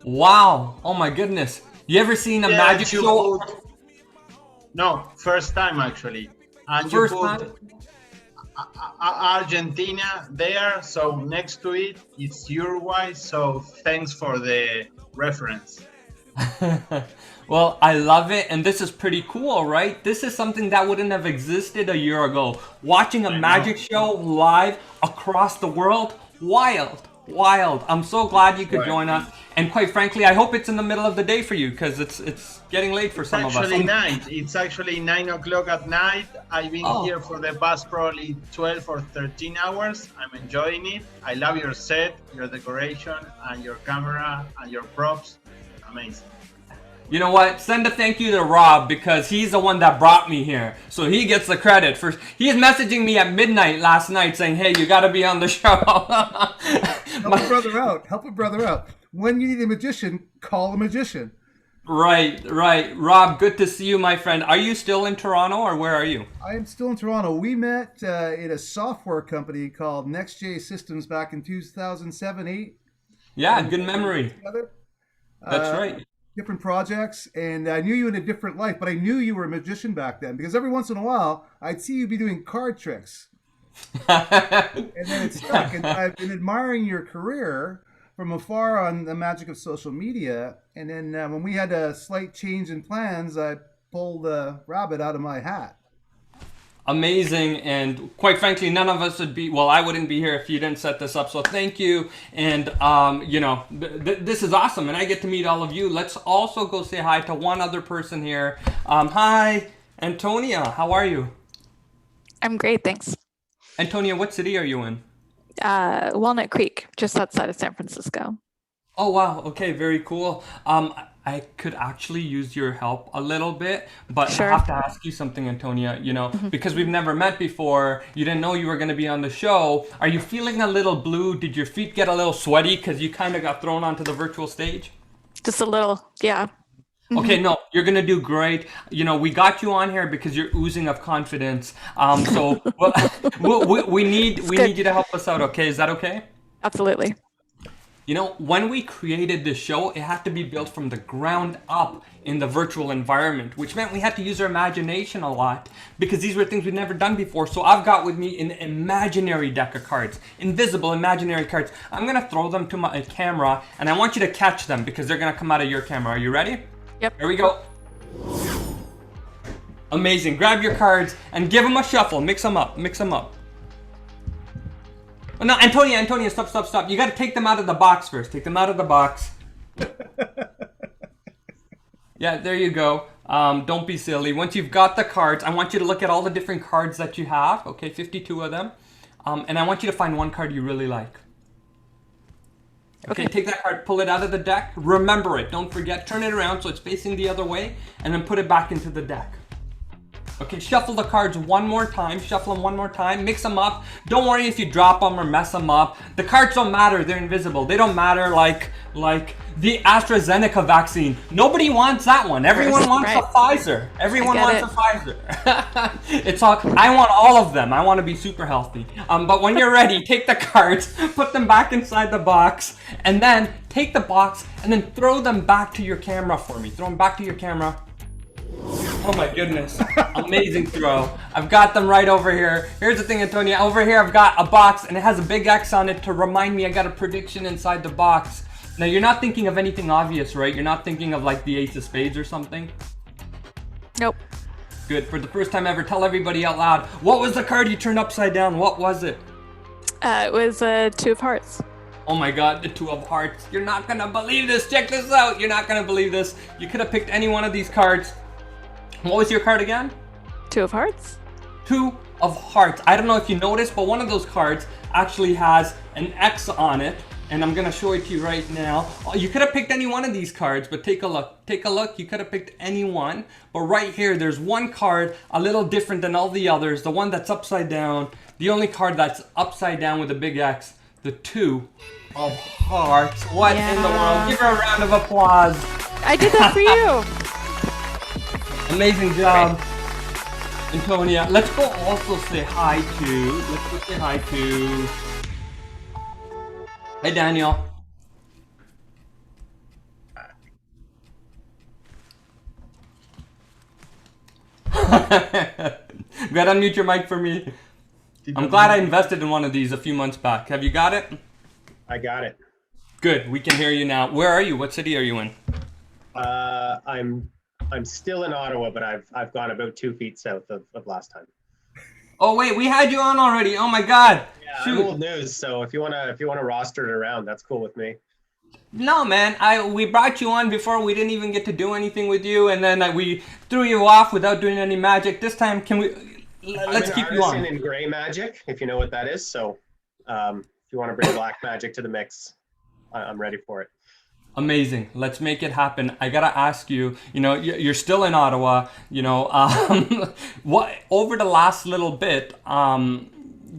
Wow! Oh my goodness! You ever seen a magic show? No, first time actually. And First you put time? Argentina there, so next to it, it's Uruguay. So thanks for the reference. Well, I love it, and this is pretty cool, right? This is something that wouldn't have existed a year ago. Watching a magic show live across the world, wild. I'm so glad you could join us, and quite frankly, I hope it's in the middle of the day for you, because it's getting late for some of us. It's actually 9 o'clock at night. I've been here for the past probably 12 or 13 hours. I'm enjoying it. I love your set, your decoration, and your camera, and your props. Amazing. You know what? Send a thank you to Rob, because he's the one that brought me here. So he gets the credit for. He's messaging me at midnight last night saying, "Hey, you got to be on the show." Help a brother out. Help a brother out. When you need a magician, call a magician. Right. Rob, good to see you, my friend. Are you still in Toronto, or where are you? I am still in Toronto. We met in a software company called NextJ Systems back in 2007-8. Yeah, good memory. Together. That's right. Different projects, and I knew you in a different life, but I knew you were a magician back then, because every once in a while I'd see you be doing card tricks. And then it stuck, and I've been admiring your career from afar on the magic of social media, and then when we had a slight change in plans, I pulled a rabbit out of my hat. Amazing, and quite frankly, none of us would be, well, I wouldn't be here if you didn't set this up, so thank you. And you know, this is awesome, and I get to meet all of you. Let's also go say hi to one other person here. Hi, Antonia, how are you? I'm great, thanks. Antonia, what city are you in? Walnut Creek, just outside of San Francisco. Oh wow, okay, very cool. I could actually use your help a little bit, but Sure. I have to ask you something, Antonia, you know, because we've never met before. You didn't know you were going to be on the show. Are you feeling a little blue? Did your feet get a little sweaty because you kind of got thrown onto the virtual stage? Just a little, yeah. Okay, no, you're going to do great. You know, we got you on here because you're oozing of confidence. So we need you to help us out, okay? Is that okay? Absolutely. You know, when we created this show, it had to be built from the ground up in the virtual environment, which meant we had to use our imagination a lot because these were things we'd never done before. So I've got with me an imaginary deck of cards, invisible imaginary cards. I'm going to throw them to my camera, and I want you to catch them because they're going to come out of your camera. Are you ready? Yep. Here we go. Amazing. Grab your cards and give them a shuffle. Mix them up. Oh, no, Antonia, stop. You got to take them out of the box first. Take them out of the box. Yeah, there you go. Don't be silly. Once you've got the cards, I want you to look at all the different cards that you have. Okay, 52 of them. And I want you to find one card you really like. Okay, take that card, pull it out of the deck. Remember it. Don't forget. Turn it around so it's facing the other way. And then put it back into the deck. Okay, shuffle the cards one more time. Mix them up. Don't worry if you drop them or mess them up. The cards don't matter. They're invisible. They don't matter like the AstraZeneca vaccine. Nobody wants that one. Everyone wants a Pfizer. Everyone wants a Pfizer. It's all. I want all of them. I want to be super healthy. But when you're ready, take the cards, put them back inside the box, and then take the box and then throw them back to your camera for me. Throw them back to your camera. Oh my goodness. Amazing throw. I've got them right over here. Here's the thing, Antonia. Over here I've got a box and it has a big X on it to remind me I got a prediction inside the box. Now you're not thinking of anything obvious, right? You're not thinking of like the Ace of Spades or something? Nope. Good. For the first time ever, tell everybody out loud. What was the card you turned upside down? What was it? It was a 2 of hearts. Oh my god, the 2 of hearts. You're not gonna believe this. Check this out. You're not gonna believe this. You could have picked any one of these cards. What was your card again? 2 of hearts. 2 of hearts. I don't know if you noticed, but one of those cards actually has an X on it. And I'm gonna show it to you right now. Oh, you could have picked any one of these cards, but take a look. Take a look. You could have picked any one. But right here, there's one card a little different than all the others. The one that's upside down. The only card that's upside down with a big X. The 2 of hearts. What in the world? Give her a round of applause. I did that for you. Amazing job, Antonia. Let's go also say hi to. Let's go say hi to. Hey, Daniel. Go ahead, unmute your mic for me. I'm glad I invested in one of these a few months back. Have you got it? I got it. Good. We can hear you now. Where are you? What city are you in? I'm still in Ottawa, but I've gone about 2 feet south of last time. Oh wait, we had you on already. Oh my God. Yeah, Shoot. I'm old news, so if you wanna roster it around, that's cool with me. No, man. We brought you on before. We didn't even get to do anything with you, and then we threw you off without doing any magic. This time, can we? Let's keep you on. I'm an artisan in gray magic, if you know what that is. So, if you want to bring black magic to the mix, I'm ready for it. Amazing. Let's make it happen. I gotta ask you. You know, you're still in Ottawa. You know, what over the last little bit.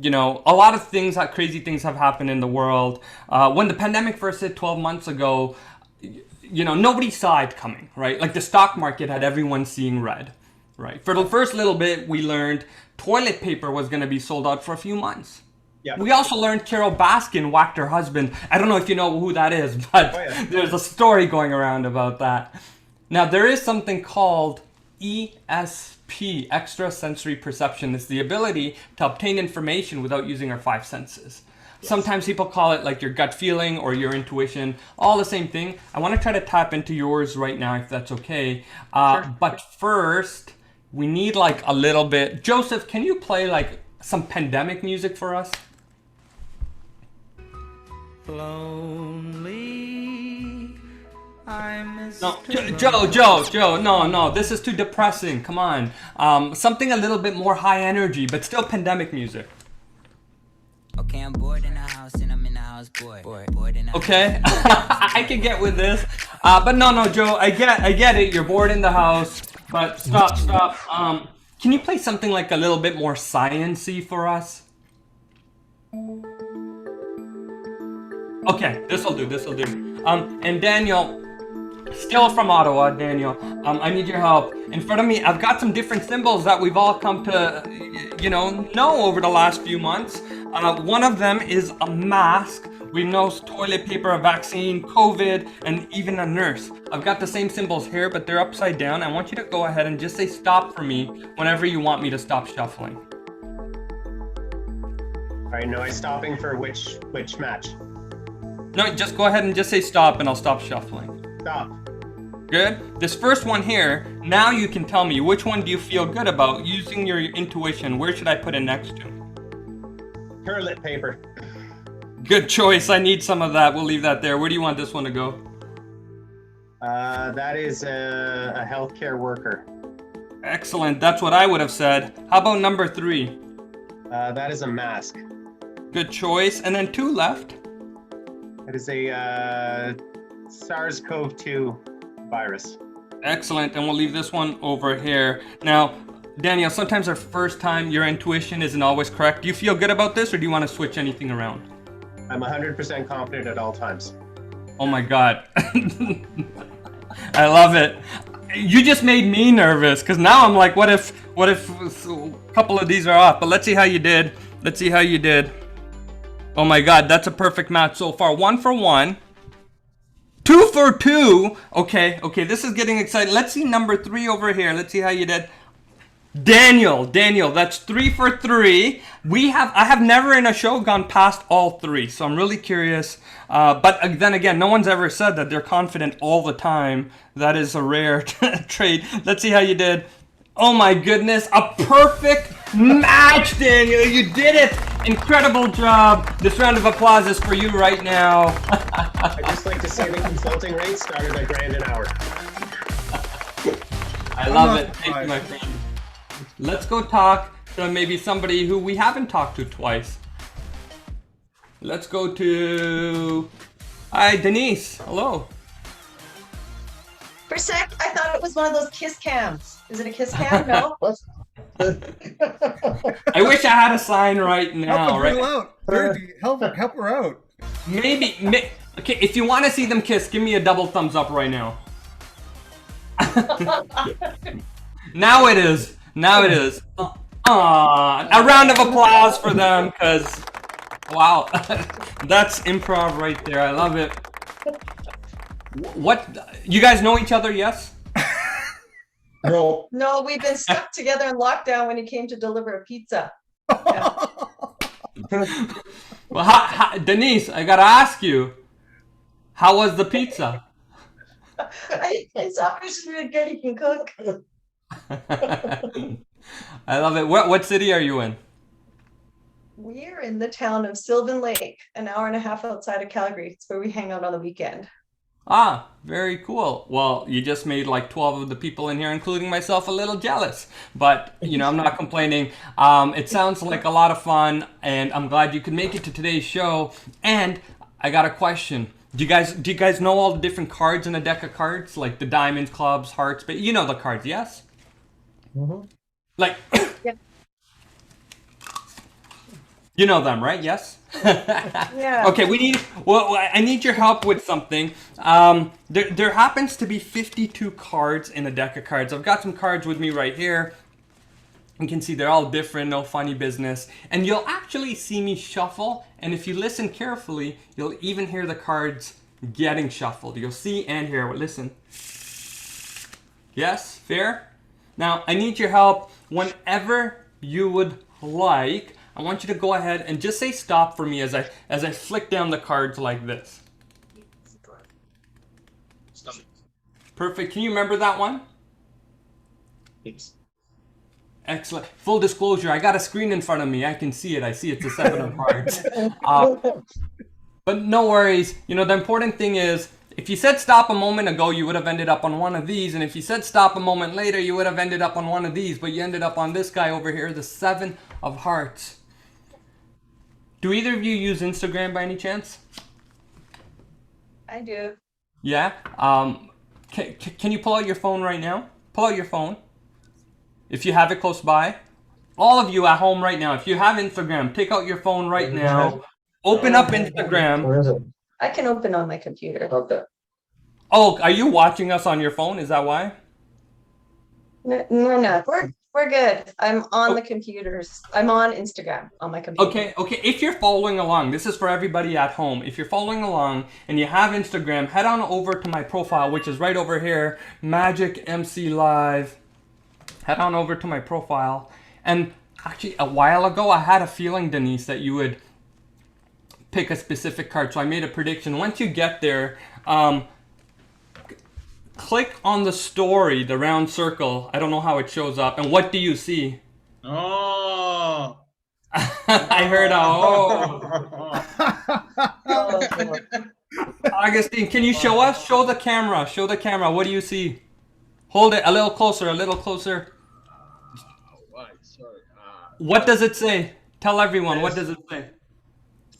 You know, a lot of things, crazy things have happened in the world. When the pandemic first hit 12 months ago, you know, nobody saw it coming, right? Like the stock market had everyone seeing red, right? For the first little bit, we learned toilet paper was going to be sold out for a few months. Yeah. We also learned Carol Baskin whacked her husband. I don't know if you know who that is, but there's a story going around about that. Now, there is something called ESP, extrasensory perception. It's the ability to obtain information without using our 5 senses. Yes. Sometimes people call it like your gut feeling or your intuition, all the same thing. I want to try to tap into yours right now, if that's okay. Sure. But first, we need like a little bit. Joseph, can you play like some pandemic music for us? Lonely, No, Joe, no, this is too depressing. Come on. Something a little bit more high energy, but still pandemic music. Okay, I'm bored in the house and I'm in the house bored in the okay, I can get with this. But no, Joe, I get it. You're bored in the house, but stop. Can you play something like a little bit more science-y for us? Okay, this'll do. And Daniel, still from Ottawa, Daniel, I need your help. In front of me, I've got some different symbols that we've all come to, know over the last few months. One of them is a mask. We know toilet paper, a vaccine, COVID, and even a nurse. I've got the same symbols here, but they're upside down. I want you to go ahead and just say stop for me whenever you want me to stop shuffling. All right, no, I'm stopping for which match? No, just go ahead and just say stop and I'll stop shuffling. Stop. Good. This first one here, now you can tell me which one do you feel good about using your intuition. Where should I put it next to? Toilet paper. Good choice. I need some of that. We'll leave that there. Where do you want this one to go? That is a healthcare worker. Excellent. That's what I would have said. How about number 3? That is a mask. Good choice. And then 2 left. It is a SARS-CoV-2 virus. Excellent. And we'll leave this one over here. Now, Daniel, sometimes our first time, your intuition isn't always correct. Do you feel good about this or do you want to switch anything around? I'm 100% confident at all times. Oh my God. I love it. You just made me nervous because now I'm like, what if a couple of these are off? But let's see how you did. Oh my God, that's a perfect match so far. 1 for 1. 2 for 2. Okay, this is getting exciting. Let's see number 3 over here. Let's see how you did. Daniel, that's 3 for 3. I have never in a show gone past all 3, so I'm really curious. But then again, no one's ever said that they're confident all the time. That is a rare trait. Let's see how you did. Oh my goodness, a perfect match, Daniel. You did it. Incredible job. This round of applause is for you right now. I'd just like to say the consulting rate started at $1,000 an hour. I love it. Thank you, my friend. Let's go talk to maybe somebody who we haven't talked to twice. Let's go to... Hi, Denise. Hello. For a sec, I thought it was one of those kiss cams. Is it a kiss cam? No. I wish I had a sign right now. Help the girl out. Dirty. Help her out. Maybe. Okay, if you want to see them kiss, give me a double thumbs up right now. Now it is. Now it is. A round of applause for them, because wow, that's improv right there. I love it. What? You guys know each other? Yes. No. No, we've been stuck together in lockdown when he came to deliver a pizza. Yeah. Well, Denise, I gotta ask you, how was the pizza? It's obviously good he can cook. I love it. What city are you in? We're in the town of Sylvan Lake, an hour and a half outside of Calgary. It's where we hang out on the weekend. Ah, very cool. Well, you just made like 12 of the people in here, including myself, a little jealous. But, you know, I'm not complaining. It sounds like a lot of fun, and I'm glad you could make it to today's show. And I got a question. Do you guys know all the different cards in a deck of cards? Like the diamonds, clubs, hearts, but you know the cards, yes? Mm-hmm. Like, you know them, right? Yes? Yeah. Okay, I need your help with something. There happens to be 52 cards in a deck of cards. I've got some cards with me right here. You can see they're all different, no funny business. And you'll actually see me shuffle, and if you listen carefully, you'll even hear the cards getting shuffled. You'll see and hear. Listen. Yes? Fair? Now, I need your help whenever you would like. I want you to go ahead and just say stop for me as I flick down the cards like this. Stop. Perfect. Can you remember that one? Yes. Excellent. Full disclosure, I got a screen in front of me. I can see it. I see it's a 7 of hearts. But no worries. You know, the important thing is, if you said stop a moment ago, you would have ended up on one of these. And if you said stop a moment later, you would have ended up on one of these. But you ended up on this guy over here, the 7 of hearts. Do either of you use Instagram by any chance? I do. Yeah? Can you pull out your phone right now? Pull out your phone. If you have it close by. All of you at home right now, if you have Instagram, take out your phone right now. Open up Instagram. Where is it? I can open on my computer. Okay. Oh, are you watching us on your phone? Is that why? No. We're good. I'm on the computers. I'm on Instagram on my computer. Okay. If you're following along, this is for everybody at home. If you're following along and you have Instagram, head on over to my profile, which is right over here, Magic MC Live. Head on over to my profile. And actually, a while ago, I had a feeling, Denise, that you would pick a specific card. So I made a prediction. Once you get there, click on the story, the round circle. I don't know how it shows up. And what do you see? Oh. I heard a Augustine, can you show us? Show the camera. Show the camera. What do you see? Hold it a little closer, a little closer. Sorry. What does it say? Tell everyone, what does it say?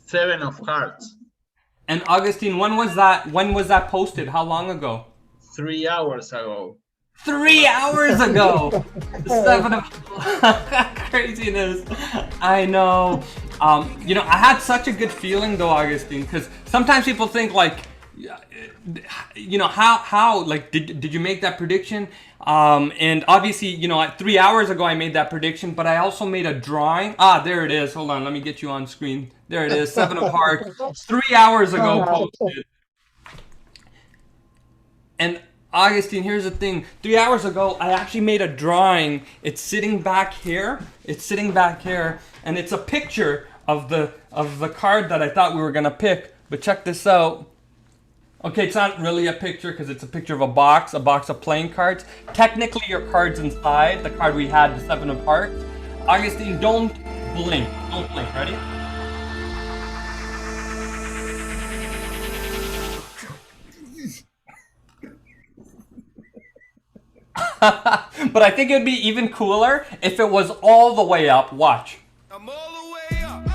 7 of hearts. And Augustine, when was that posted? How long ago? 3 hours ago. 3 hours ago. 7 of craziness. I know. You know, I had such a good feeling though, Augustine, because sometimes people think like, you know, how like did you make that prediction? And obviously, you know, 3 hours ago I made that prediction, but I also made a drawing. There it is. Hold on, let me get you on screen. There it is, 7 of hearts. 3 hours ago posted. And Augustine, here's the thing. 3 hours ago, I actually made a drawing. It's sitting back here. And it's a picture of the card that I thought we were gonna pick. But check this out. Okay, it's not really a picture because it's a picture of a box of playing cards. Technically, your card's inside the card we had, the 7 of Hearts. Augustine, don't blink. Don't blink. Ready? But I think it'd be even cooler if it was all the way up. Watch. I'm all the way up.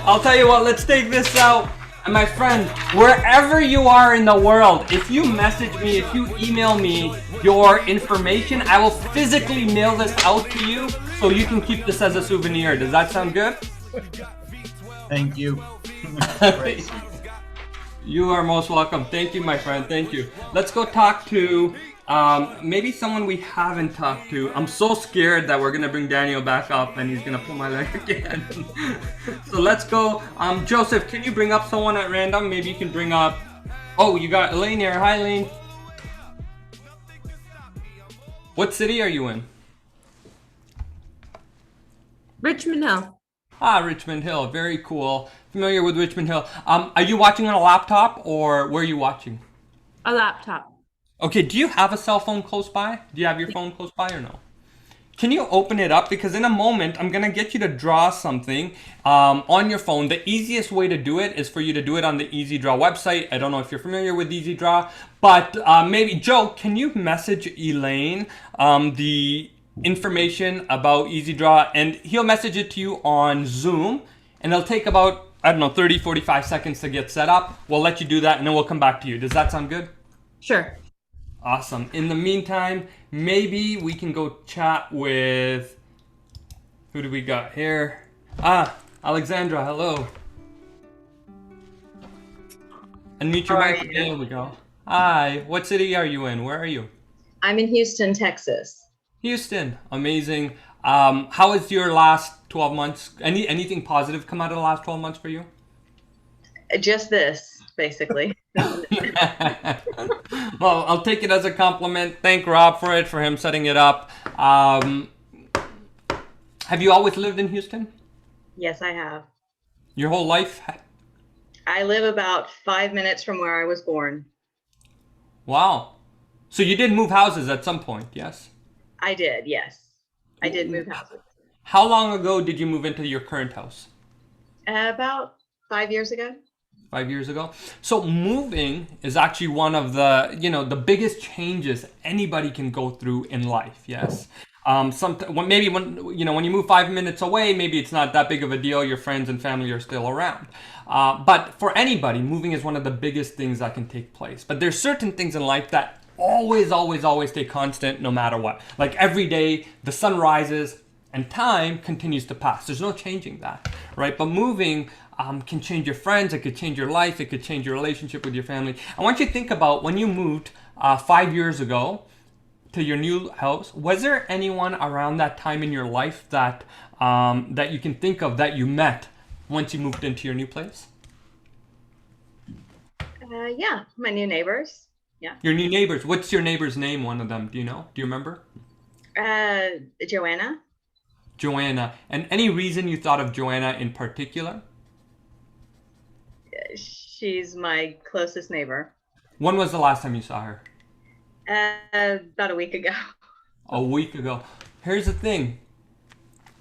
I'll tell you what, let's take this out. And my friend, wherever you are in the world, if you message me, if you email me your information, I will physically mail this out to you so you can keep this as a souvenir. Does that sound good? Thank you. You are most welcome. Thank you, my friend. Thank you. Let's go talk to maybe someone we haven't talked to. I'm so scared that we're gonna bring Daniel back up and he's gonna pull my leg again. So let's go. Joseph, can you bring up someone at random? Maybe you can bring up. Oh, you got Elaine here. Hi, Elaine. What city are you in? Richmond Hill. Ah, Richmond Hill. Very cool. Familiar with Richmond Hill. Are you watching on a laptop or where are you watching? A laptop. Okay, do you have a cell phone close by? Do you have your phone close by or no? Can you open it up? Because in a moment, I'm going to get you to draw something on your phone. The easiest way to do it is for you to do it on the Easy Draw website. I don't know if you're familiar with Easy Draw, but maybe, Joe, can you message Elaine the information about Easy Draw? And he'll message it to you on Zoom, and it'll take about, I don't know, 30, 45 seconds to get set up. We'll let you do that, and then we'll come back to you. Does that sound good? Sure. Awesome. In the meantime, maybe we can go chat with, who do we got here? Alexandra, hello. Unmute your mic. There we go. Hi, what city are you in? Where are you? I'm in Houston, Texas. Houston, amazing. How has your last 12 months, anything positive come out of the last 12 months for you? Just this, basically. Well, I'll take it as a compliment. Thank Rob for it, for him setting it up. Have you always lived in Houston? Yes, I have. Your whole life? I live about 5 minutes from where I was born. Wow. So you did move houses at some point, yes? I did, yes. I did move houses. How long ago did you move into your current house? About 5 years ago. 5 years ago. So moving is actually one of the, the biggest changes anybody can go through in life. Yes. Maybe when you move 5 minutes away, maybe it's not that big of a deal. Your friends and family are still around. But for anybody, moving is one of the biggest things that can take place. But there's certain things in life that always stay constant no matter what. Like every day, the sun rises and time continues to pass. There's no changing that, right? But moving can change your friends, it could change your life, it could change your relationship with your family. I want you to think about when you moved 5 years ago to your new house, was there anyone around that time in your life that that you can think of that you met once you moved into your new place? Yeah, my new neighbors. Yeah. Your new neighbors. What's your neighbor's name, one of them? Do you know? Do you remember? Joanna. Joanna. And any reason you thought of Joanna in particular? She's my closest neighbor. When was the last time you saw her? About a week ago. A week ago. Here's the thing.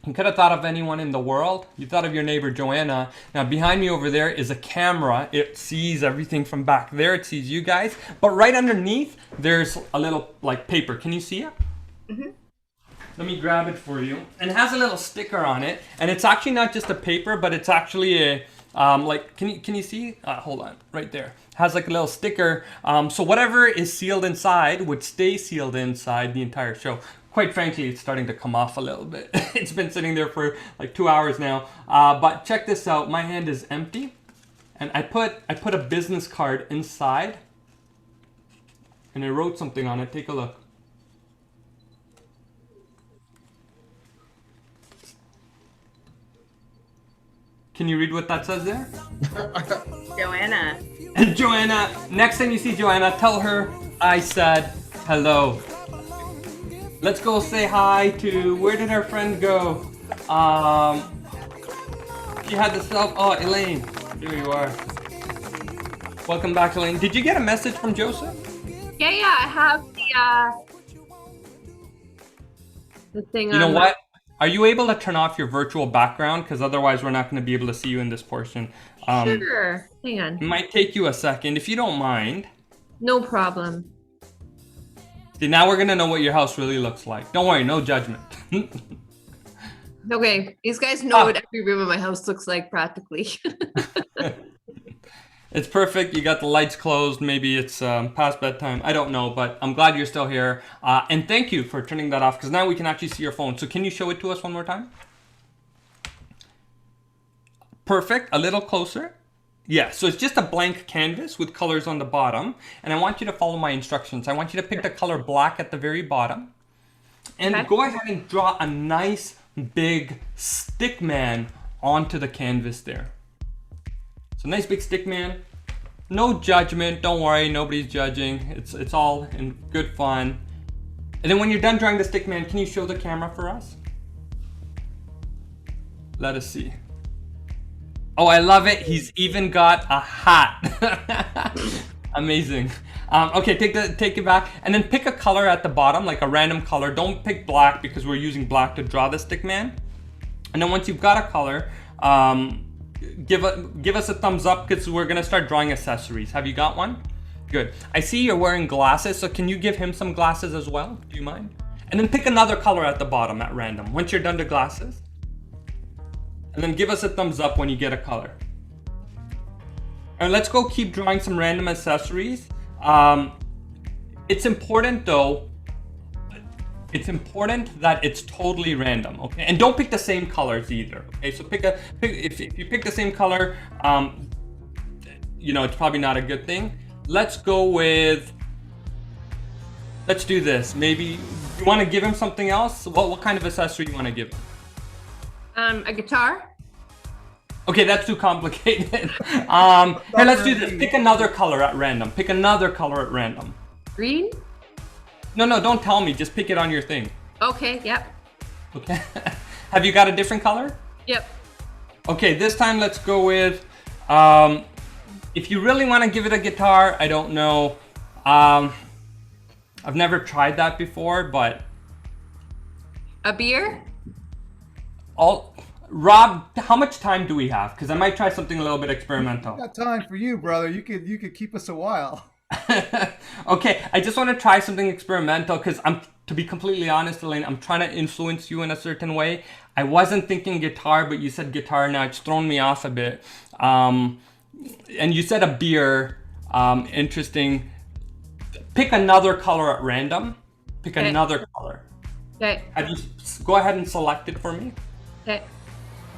You could have thought of anyone in the world. You thought of your neighbor Joanna. Now behind me over there is a camera. It sees everything from back there. It sees you guys. But right underneath, there's a little paper. Can you see it? Mm-hmm. Let me grab it for you. And it has a little sticker on it. And it's actually not just a paper, but it's actually a can you see? Hold on, right there. Has like a little sticker. So whatever is sealed inside would stay sealed inside the entire show. Quite frankly, it's starting to come off a little bit. It's been sitting there for like 2 hours now. But check this out. My hand is empty, and I put a business card inside, and I wrote something on it. Take a look. Can you read what that says there? Joanna. And Joanna, next time you see Joanna, tell her I said hello. Let's go say hi to, where did our friend go? She had the self. Oh, Elaine, here you are. Welcome back, Elaine. Did you get a message from Joseph? Yeah, I have the thing. You know on what? Are you able to turn off your virtual background? Because otherwise we're not going to be able to see you in this portion. Sure. Hang on. It might take you a second, if you don't mind. No problem. See, now we're going to know what your house really looks like. Don't worry, no judgment. Okay, these guys know what every room in my house looks like practically. It's perfect. You got the lights closed. Maybe it's past bedtime. I don't know, but I'm glad you're still here. And thank you for turning that off, because now we can actually see your phone. So can you show it to us one more time? Perfect. A little closer. Yeah, so it's just a blank canvas with colors on the bottom. And I want you to follow my instructions. I want you to pick the color black at the very bottom. And go ahead and draw a nice big stick man onto the canvas there. So nice big stick man. No judgment, don't worry, nobody's judging. It's all in good fun. And then when you're done drawing the stick man, can you show the camera for us? Let us see. Oh, I love it. He's even got a hat. Amazing. Okay, take it back, and then pick a color at the bottom, like a random color. Don't pick black because we're using black to draw the stick man. And then once you've got a color, give us a thumbs up because we're gonna start drawing accessories. Have you got one? Good. I see you're wearing glasses, so can you give him some glasses as well? Do you mind? And then pick another color at the bottom at random once you're done the glasses. And then give us a thumbs up when you get a color. And let's go keep drawing some random accessories. It's important though, it's important that it's totally random, okay? And don't pick the same colors either, okay? So if you pick the same color, you know, it's probably not a good thing. Let's go with, let's do this. Maybe you want to give him something else? What kind of accessory you want to give him? A guitar. Okay, that's too complicated. Hey, let's do this. Pick another color at random. Pick another color at random. Green? No, don't tell me. Just pick it on your thing. Okay, yep. Okay. Have you got a different color? Yep. Okay, this time let's go with, if you really want to give it a guitar, I don't know. I've never tried that before, but... A beer? Rob, how much time do we have? Because I might try something a little bit experimental. Got time for you, brother. You could keep us a while. Okay, I just want to try something experimental because to be completely honest, Elaine, I'm trying to influence you in a certain way. I wasn't thinking guitar, but you said guitar. Now it's thrown me off a bit. And you said a beer. Interesting. Pick another color at random. Pick another color. Okay. Go ahead and select it for me. Okay.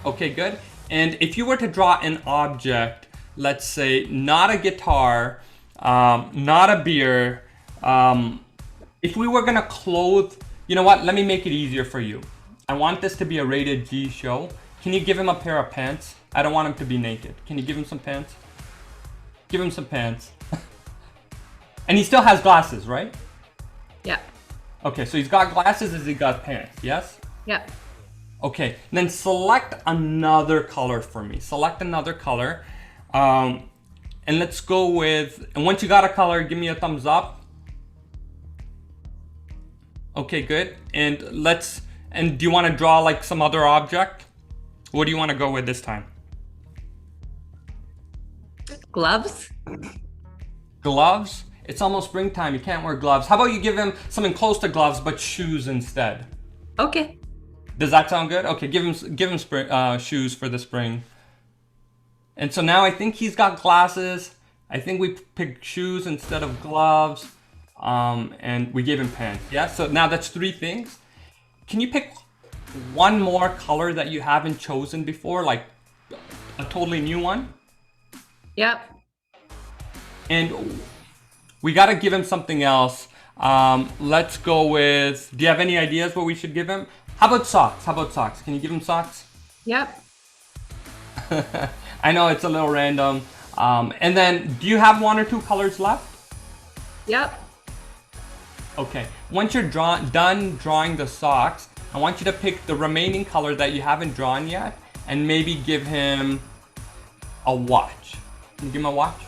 Okay, good. And if you were to draw an object, let's say not a guitar, not a beer, if we were gonna clothe, you know what, let me make it easier for you. I want this to be a rated G show. Can you give him a pair of pants? I don't want him to be naked. Can you give him some pants? Give him some pants. And he still has glasses, right? Yeah. Okay, so he's got glasses as he got pants, yes? Yeah. Okay, then select another color for me. Select another color. And let's go with, and once you got a color, give me a thumbs up. Okay, good. And do you want to draw like some other object? What do you want to go with this time? Gloves? Gloves? It's almost springtime, you can't wear gloves. How about you give him something close to gloves, but shoes instead? Okay. Does that sound good? Okay, give him shoes for the spring. And so now I think he's got glasses. I think we picked shoes instead of gloves. And we gave him pants. Yeah, so now that's 3 things. Can you pick one more color that you haven't chosen before, like a totally new one? Yep. And we got to give him something else. Let's go with, do you have any ideas what we should give him? How about socks? How about socks? Can you give him socks? Yep. I know it's a little random. And then, do you have 1 or 2 colors left? Yep. Okay. Once you're done drawing the socks, I want you to pick the remaining color that you haven't drawn yet and maybe give him a watch. Can you give him a watch?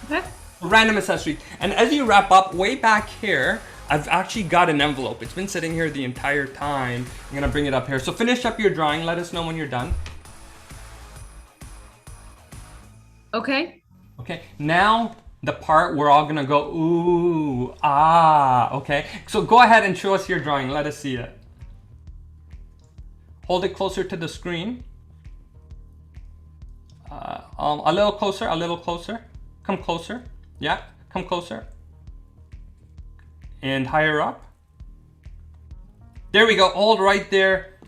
Okay. A random accessory. And as you wrap up, way back here, I've actually got an envelope. It's been sitting here the entire time. I'm gonna bring it up here. So finish up your drawing. Let us know when you're done. Okay. Okay, now the part we're all gonna go, ooh, ah, okay. So go ahead and show us your drawing. Let us see it. Hold it closer to the screen. A little closer, a little closer. Come closer. Yeah, come closer. And higher up. There we go, hold right there.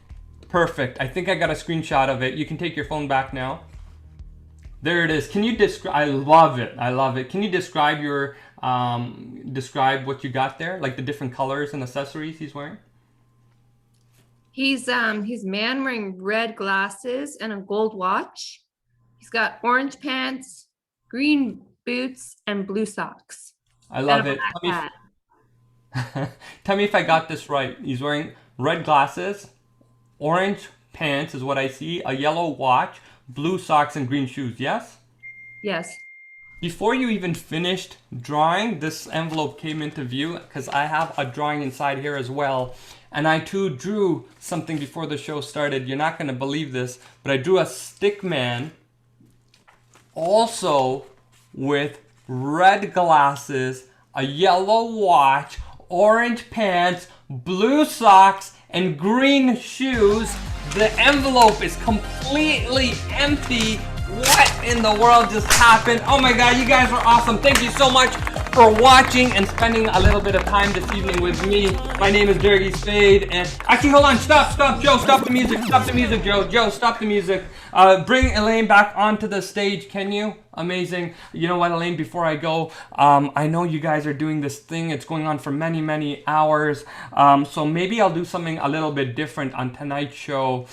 Perfect, I think I got a screenshot of it. You can take your phone back now. There it is. Can you describe, I love it, I love it. Can you describe your, describe what you got there? Like the different colors and accessories he's wearing? He's man wearing red glasses and a gold watch. He's got orange pants, green boots, and blue socks. I love And it. a black hat. Tell me if I got this right. He's wearing red glasses, orange pants is what I see, a yellow watch, blue socks, and green shoes, yes? Yes. Before you even finished drawing, this envelope came into view because I have a drawing inside here as well. And I too drew something before the show started. You're not going to believe this, but I drew a stick man also with red glasses, a yellow watch, orange pants, blue socks, and green shoes. The envelope is completely empty. What in the world just happened? Oh my God, you guys were awesome. Thank you so much for watching and spending a little bit of time this evening with me. My name is Durgesh Spade, and actually, hold on, stop, Joe, stop the music, Joe, stop the music. Bring Elaine back onto the stage, can you? Amazing. You know what, Elaine, before I go, I know you guys are doing this thing. It's going on for many, many hours. So maybe I'll do something a little bit different on tonight's show.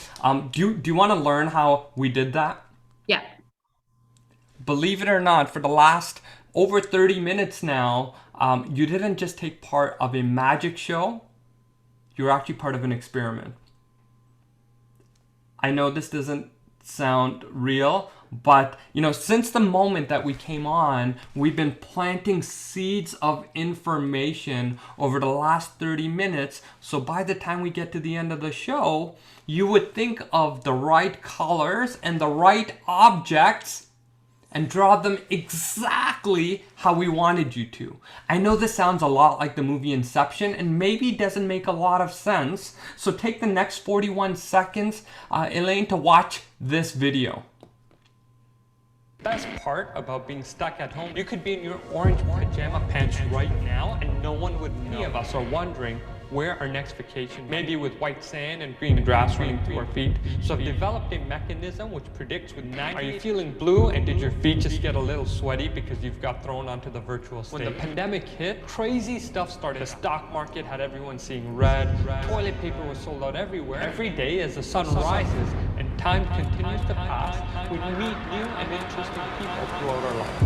Do you want to learn how we did that? Yeah. Believe it or not, for the last over 30 minutes now, you didn't just take part of a magic show. You're actually part of an experiment. I know this doesn't sound real, but you know, since the moment that we came on, we've been planting seeds of information over the last 30 minutes. So by the time we get to the end of the show, you would think of the right colors and the right objects and draw them exactly how we wanted you to. I know this sounds a lot like the movie Inception and maybe doesn't make a lot of sense. So take the next 41 seconds, Elaine, to watch this video. Best part about being stuck at home, you could be in your orange pajama pants right now and no one would know. Many of us are wondering where our next vacation, maybe with white sand and green grass running through our feet. So I've developed a mechanism which predicts with 90. Are you feeling blue and did your feet just get a little sweaty because you've got thrown onto the virtual stage? When the pandemic hit, crazy stuff started. The stock market had everyone seeing red. Toilet paper was sold out everywhere. Every day as the sun rises and time continues to pass, we meet new and interesting people throughout our life.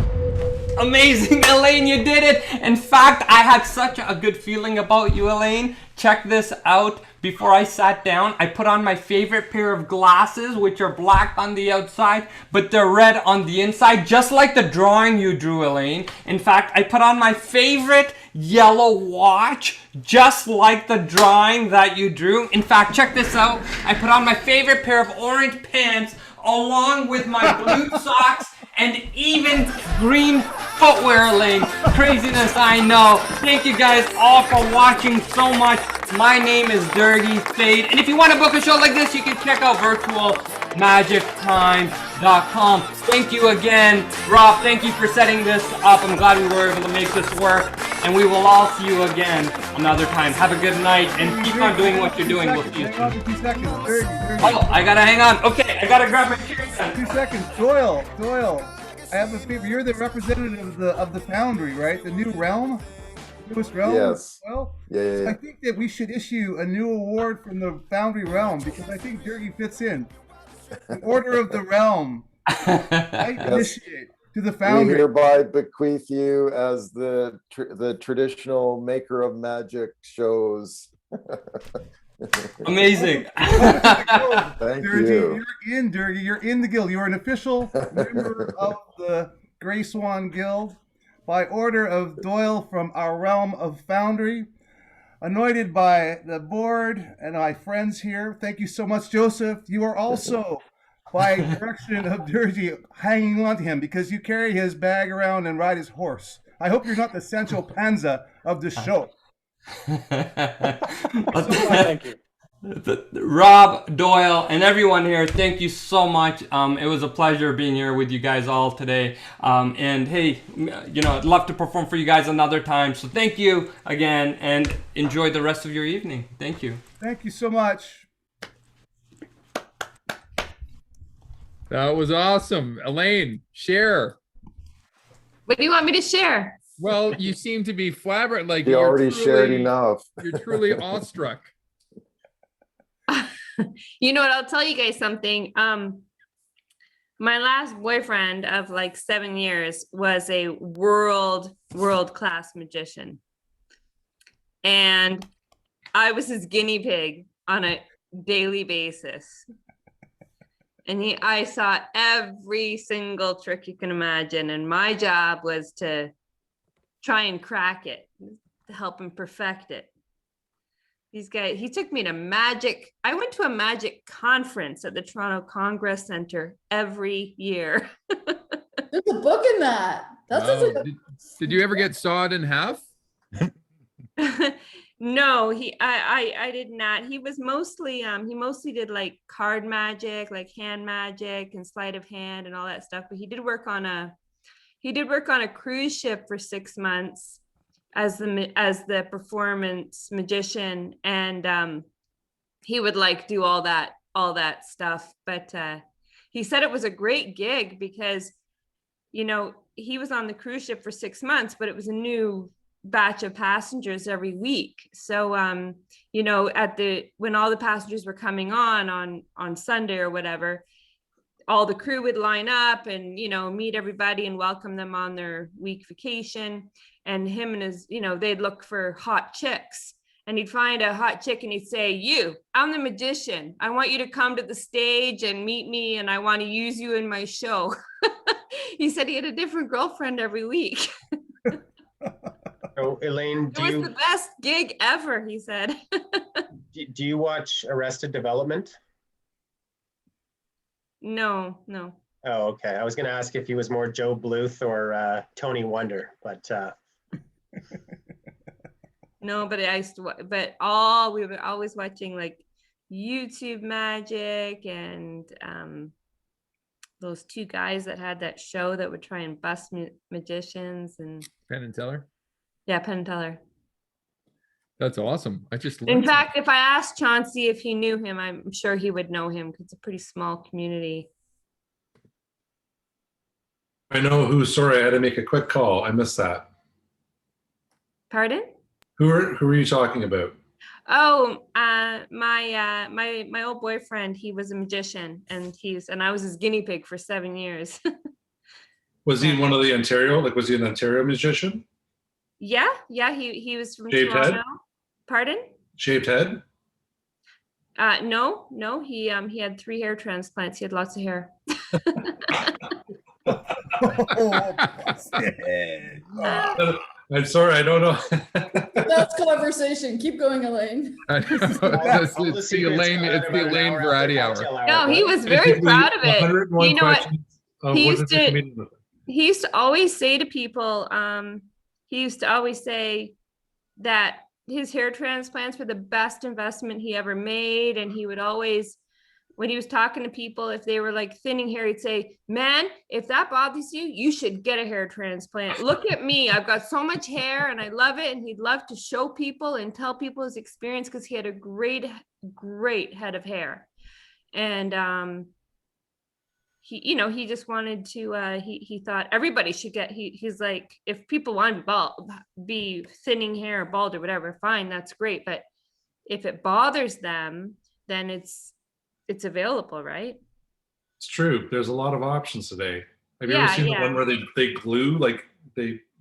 Amazing, Elaine, you did it. In fact, I had such a good feeling about you, Elaine. Check this out. Before I sat down, I put on my favorite pair of glasses, which are black on the outside, but they're red on the inside, just like the drawing you drew, Elaine. In fact, I put on my favorite yellow watch, just like the drawing that you drew. In fact, check this out. I put on my favorite pair of orange pants, along with my blue socks, and even green footwear, Elaine. Craziness, I know. Thank you guys all for watching so much. My name is Durgesh Spade, and if you want to book a show like this, you can check out virtualmagictime.com. Thank you again, Rob. Thank you for setting this up. I'm glad we were able to make this work, and we will all see you again another time. Have a good night, and keep on doing what you're doing. We'll see you soon. 2 seconds. 30. Oh, I gotta hang on. Okay, I gotta grab my chair. 2 seconds. Doyle. I have a favor. You're the representative of the Foundry, right? The new realm? Newest realm? Yes. Well, Yeah. I think that we should issue a new award from the Foundry realm because I think Durgesh fits in. The Order of the Realm. I initiate to the Foundry. We hereby bequeath you as the traditional maker of magic shows Amazing. Thank Durgee, you. you're in, Durgee. You're in the guild. You're an official member of the Gray Swan Guild by order of Doyle from our realm of Foundry, anointed by the board and my friends here. Thank you so much, Joseph. You are also, by direction of Durgee, hanging on to him because you carry his bag around and ride his horse. I hope you're not the Sancho Panza of the show. Thank you. Rob, Doyle, and everyone here, thank you so much. It was a pleasure being here with you guys all today. And hey, I'd love to perform for you guys another time. So thank you again, and enjoy the rest of your evening. Thank you. Thank you so much. That was awesome. Elaine, share. What do you want me to share? Well, you seem to be flabbergasted. Like You already shared enough. You're truly awestruck. You know what? I'll tell you guys something. My last boyfriend of like 7 years was a world-class magician. And I was his guinea pig on a daily basis. And I saw every single trick you can imagine. And my job was to try and crack it, to help him perfect it. These guys, he took me to I went to a magic conference at the Toronto Congress Center every year. There's a book in that. That's Wow. Did you ever get sawed in half? No, I did not. He was mostly, he mostly did like card magic, like hand magic and sleight of hand and all that stuff. But he did work on a cruise ship for 6 months as the performance magician, and he would like do all that stuff. But he said it was a great gig because, he was on the cruise ship for 6 months, but it was a new batch of passengers every week. So when all the passengers were coming on Sunday or whatever, all the crew would line up and meet everybody and welcome them on their week vacation. And him and his, they'd look for hot chicks, and he'd find a hot chick and he'd say, I'm the magician. I want you to come to the stage and meet me, and I want to use you in my show. He said he had a different girlfriend every week. So Elaine, It was the best gig ever, he said. do you watch Arrested Development? No. Oh, okay. I was going to ask if he was more Joe Bluth or Tony Wonder, but No, but we were always watching like YouTube Magic and those two guys that had that show that would try and bust magicians and Penn and Teller. Yeah, Penn and Teller. That's awesome. I just In fact, if I asked Chauncey if he knew him, I'm sure he would know him because it's a pretty small community. I know who. Sorry, I had to make a quick call. I missed that. Pardon? Who are you talking about? Oh, my old boyfriend. He was a magician, and I was his guinea pig for 7 years. Was he one of the Ontario? Like, was he an Ontario magician? Yeah. He was from Shaved Toronto. head? Pardon? Shaved head? No. He had 3 hair transplants. He had lots of hair. I'm sorry, I don't know. That's conversation. Keep going, Elaine. It's the Elaine variety hour. No, he was very proud of it. You know what? He used to always say to people, that his hair transplants were the best investment he ever made. And he would always, when he was talking to people, if they were like thinning hair, he'd say, man, if that bothers you, you should get a hair transplant. Look at me. I've got so much hair and I love it. And he'd love to show people and tell people his experience because he had a great head of hair. And he just wanted to, he thought everybody should get, he's like, if people want to be thinning hair, bald or whatever, fine, that's great. But if it bothers them, then it's available, right? It's true. There's a lot of options today. Have you ever seen the one where they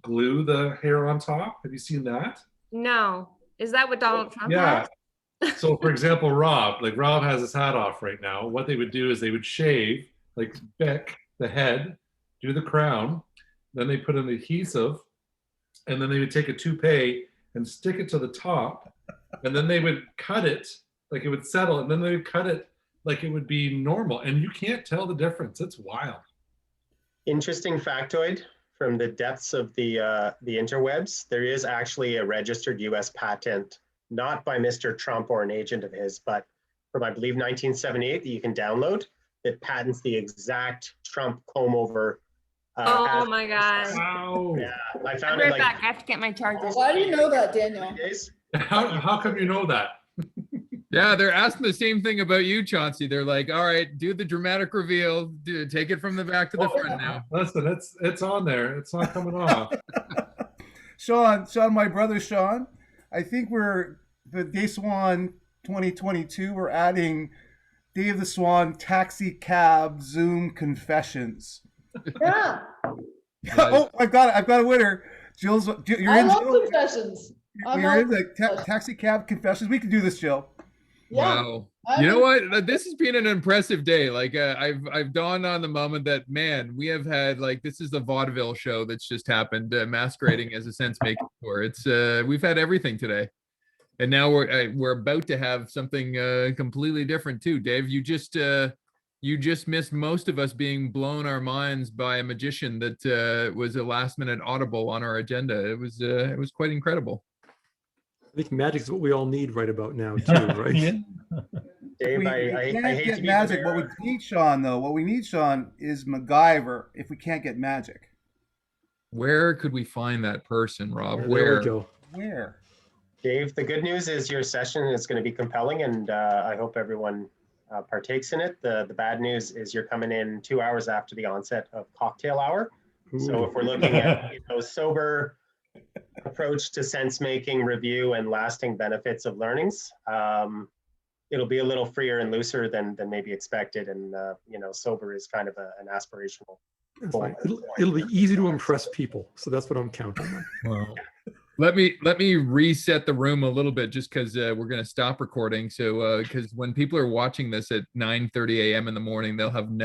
glue the hair on top? Have you seen that? No. Is that what Donald Trump Yeah. had? So for example, Rob has his hat off right now. What they would do is they would shave, like Beck, the head, do the crown, then they put an adhesive, and then they would take a toupee and stick it to the top, and then they would cut it, like it would settle, and then they would cut it like it would be normal. And you can't tell the difference. It's wild. Interesting factoid from the depths of the interwebs. There is actually a registered US patent, not by Mr. Trump or an agent of his, but from, I believe, 1978 that you can download, that patents the exact Trump comb over. Oh my God. Wow. Yeah, I I'll found be it right like. back. I have to get my charger. Why do you know that, Daniel? How come you know that? Yeah, they're asking the same thing about you, Chauncey. They're like, all right, do the dramatic reveal. Take it from the back to the front now. Listen, it's on there. It's not coming off. Sean, my brother Sean, I think we're the Day Swan 2022. We're adding Dave the Swan taxi cab Zoom confessions. Yeah. Oh, I've got a winner. You're I in. love Jill. confessions. You're in the taxi cab confessions. We can do this, Jill. Yeah. Wow. You know what? This has been an impressive day. Like I've dawned on the moment that, man, we have had, like, this is the vaudeville show that's just happened, masquerading as a sense making tour. It's we've had everything today, and now we're about to have something completely different too. Dave, you just missed most of us being blown our minds by a magician that was a last minute audible on our agenda. It was quite incredible. I think magic is what we all need right about now, too, right? Yeah. Dave, We I can't hate get to be magic. the What we need, Sean, though, is MacGyver. If we can't get magic, Where could we find that person, Rob? There Where? we go. where? Dave, the good news is your session is going to be compelling, and I hope everyone partakes in it. The bad news is you're coming in 2 hours after the onset of cocktail hour. So if we're looking at sober approach to sense making, review, and lasting benefits of learnings, it'll be a little freer and looser than maybe expected. And sober is kind of an aspirational goal. It'll be easy to impress people, so that's what I'm counting on. Wow. Let me reset the room a little bit, just because we're going to stop recording. So because when people are watching this at 9:30 a.m. in the morning, they'll have no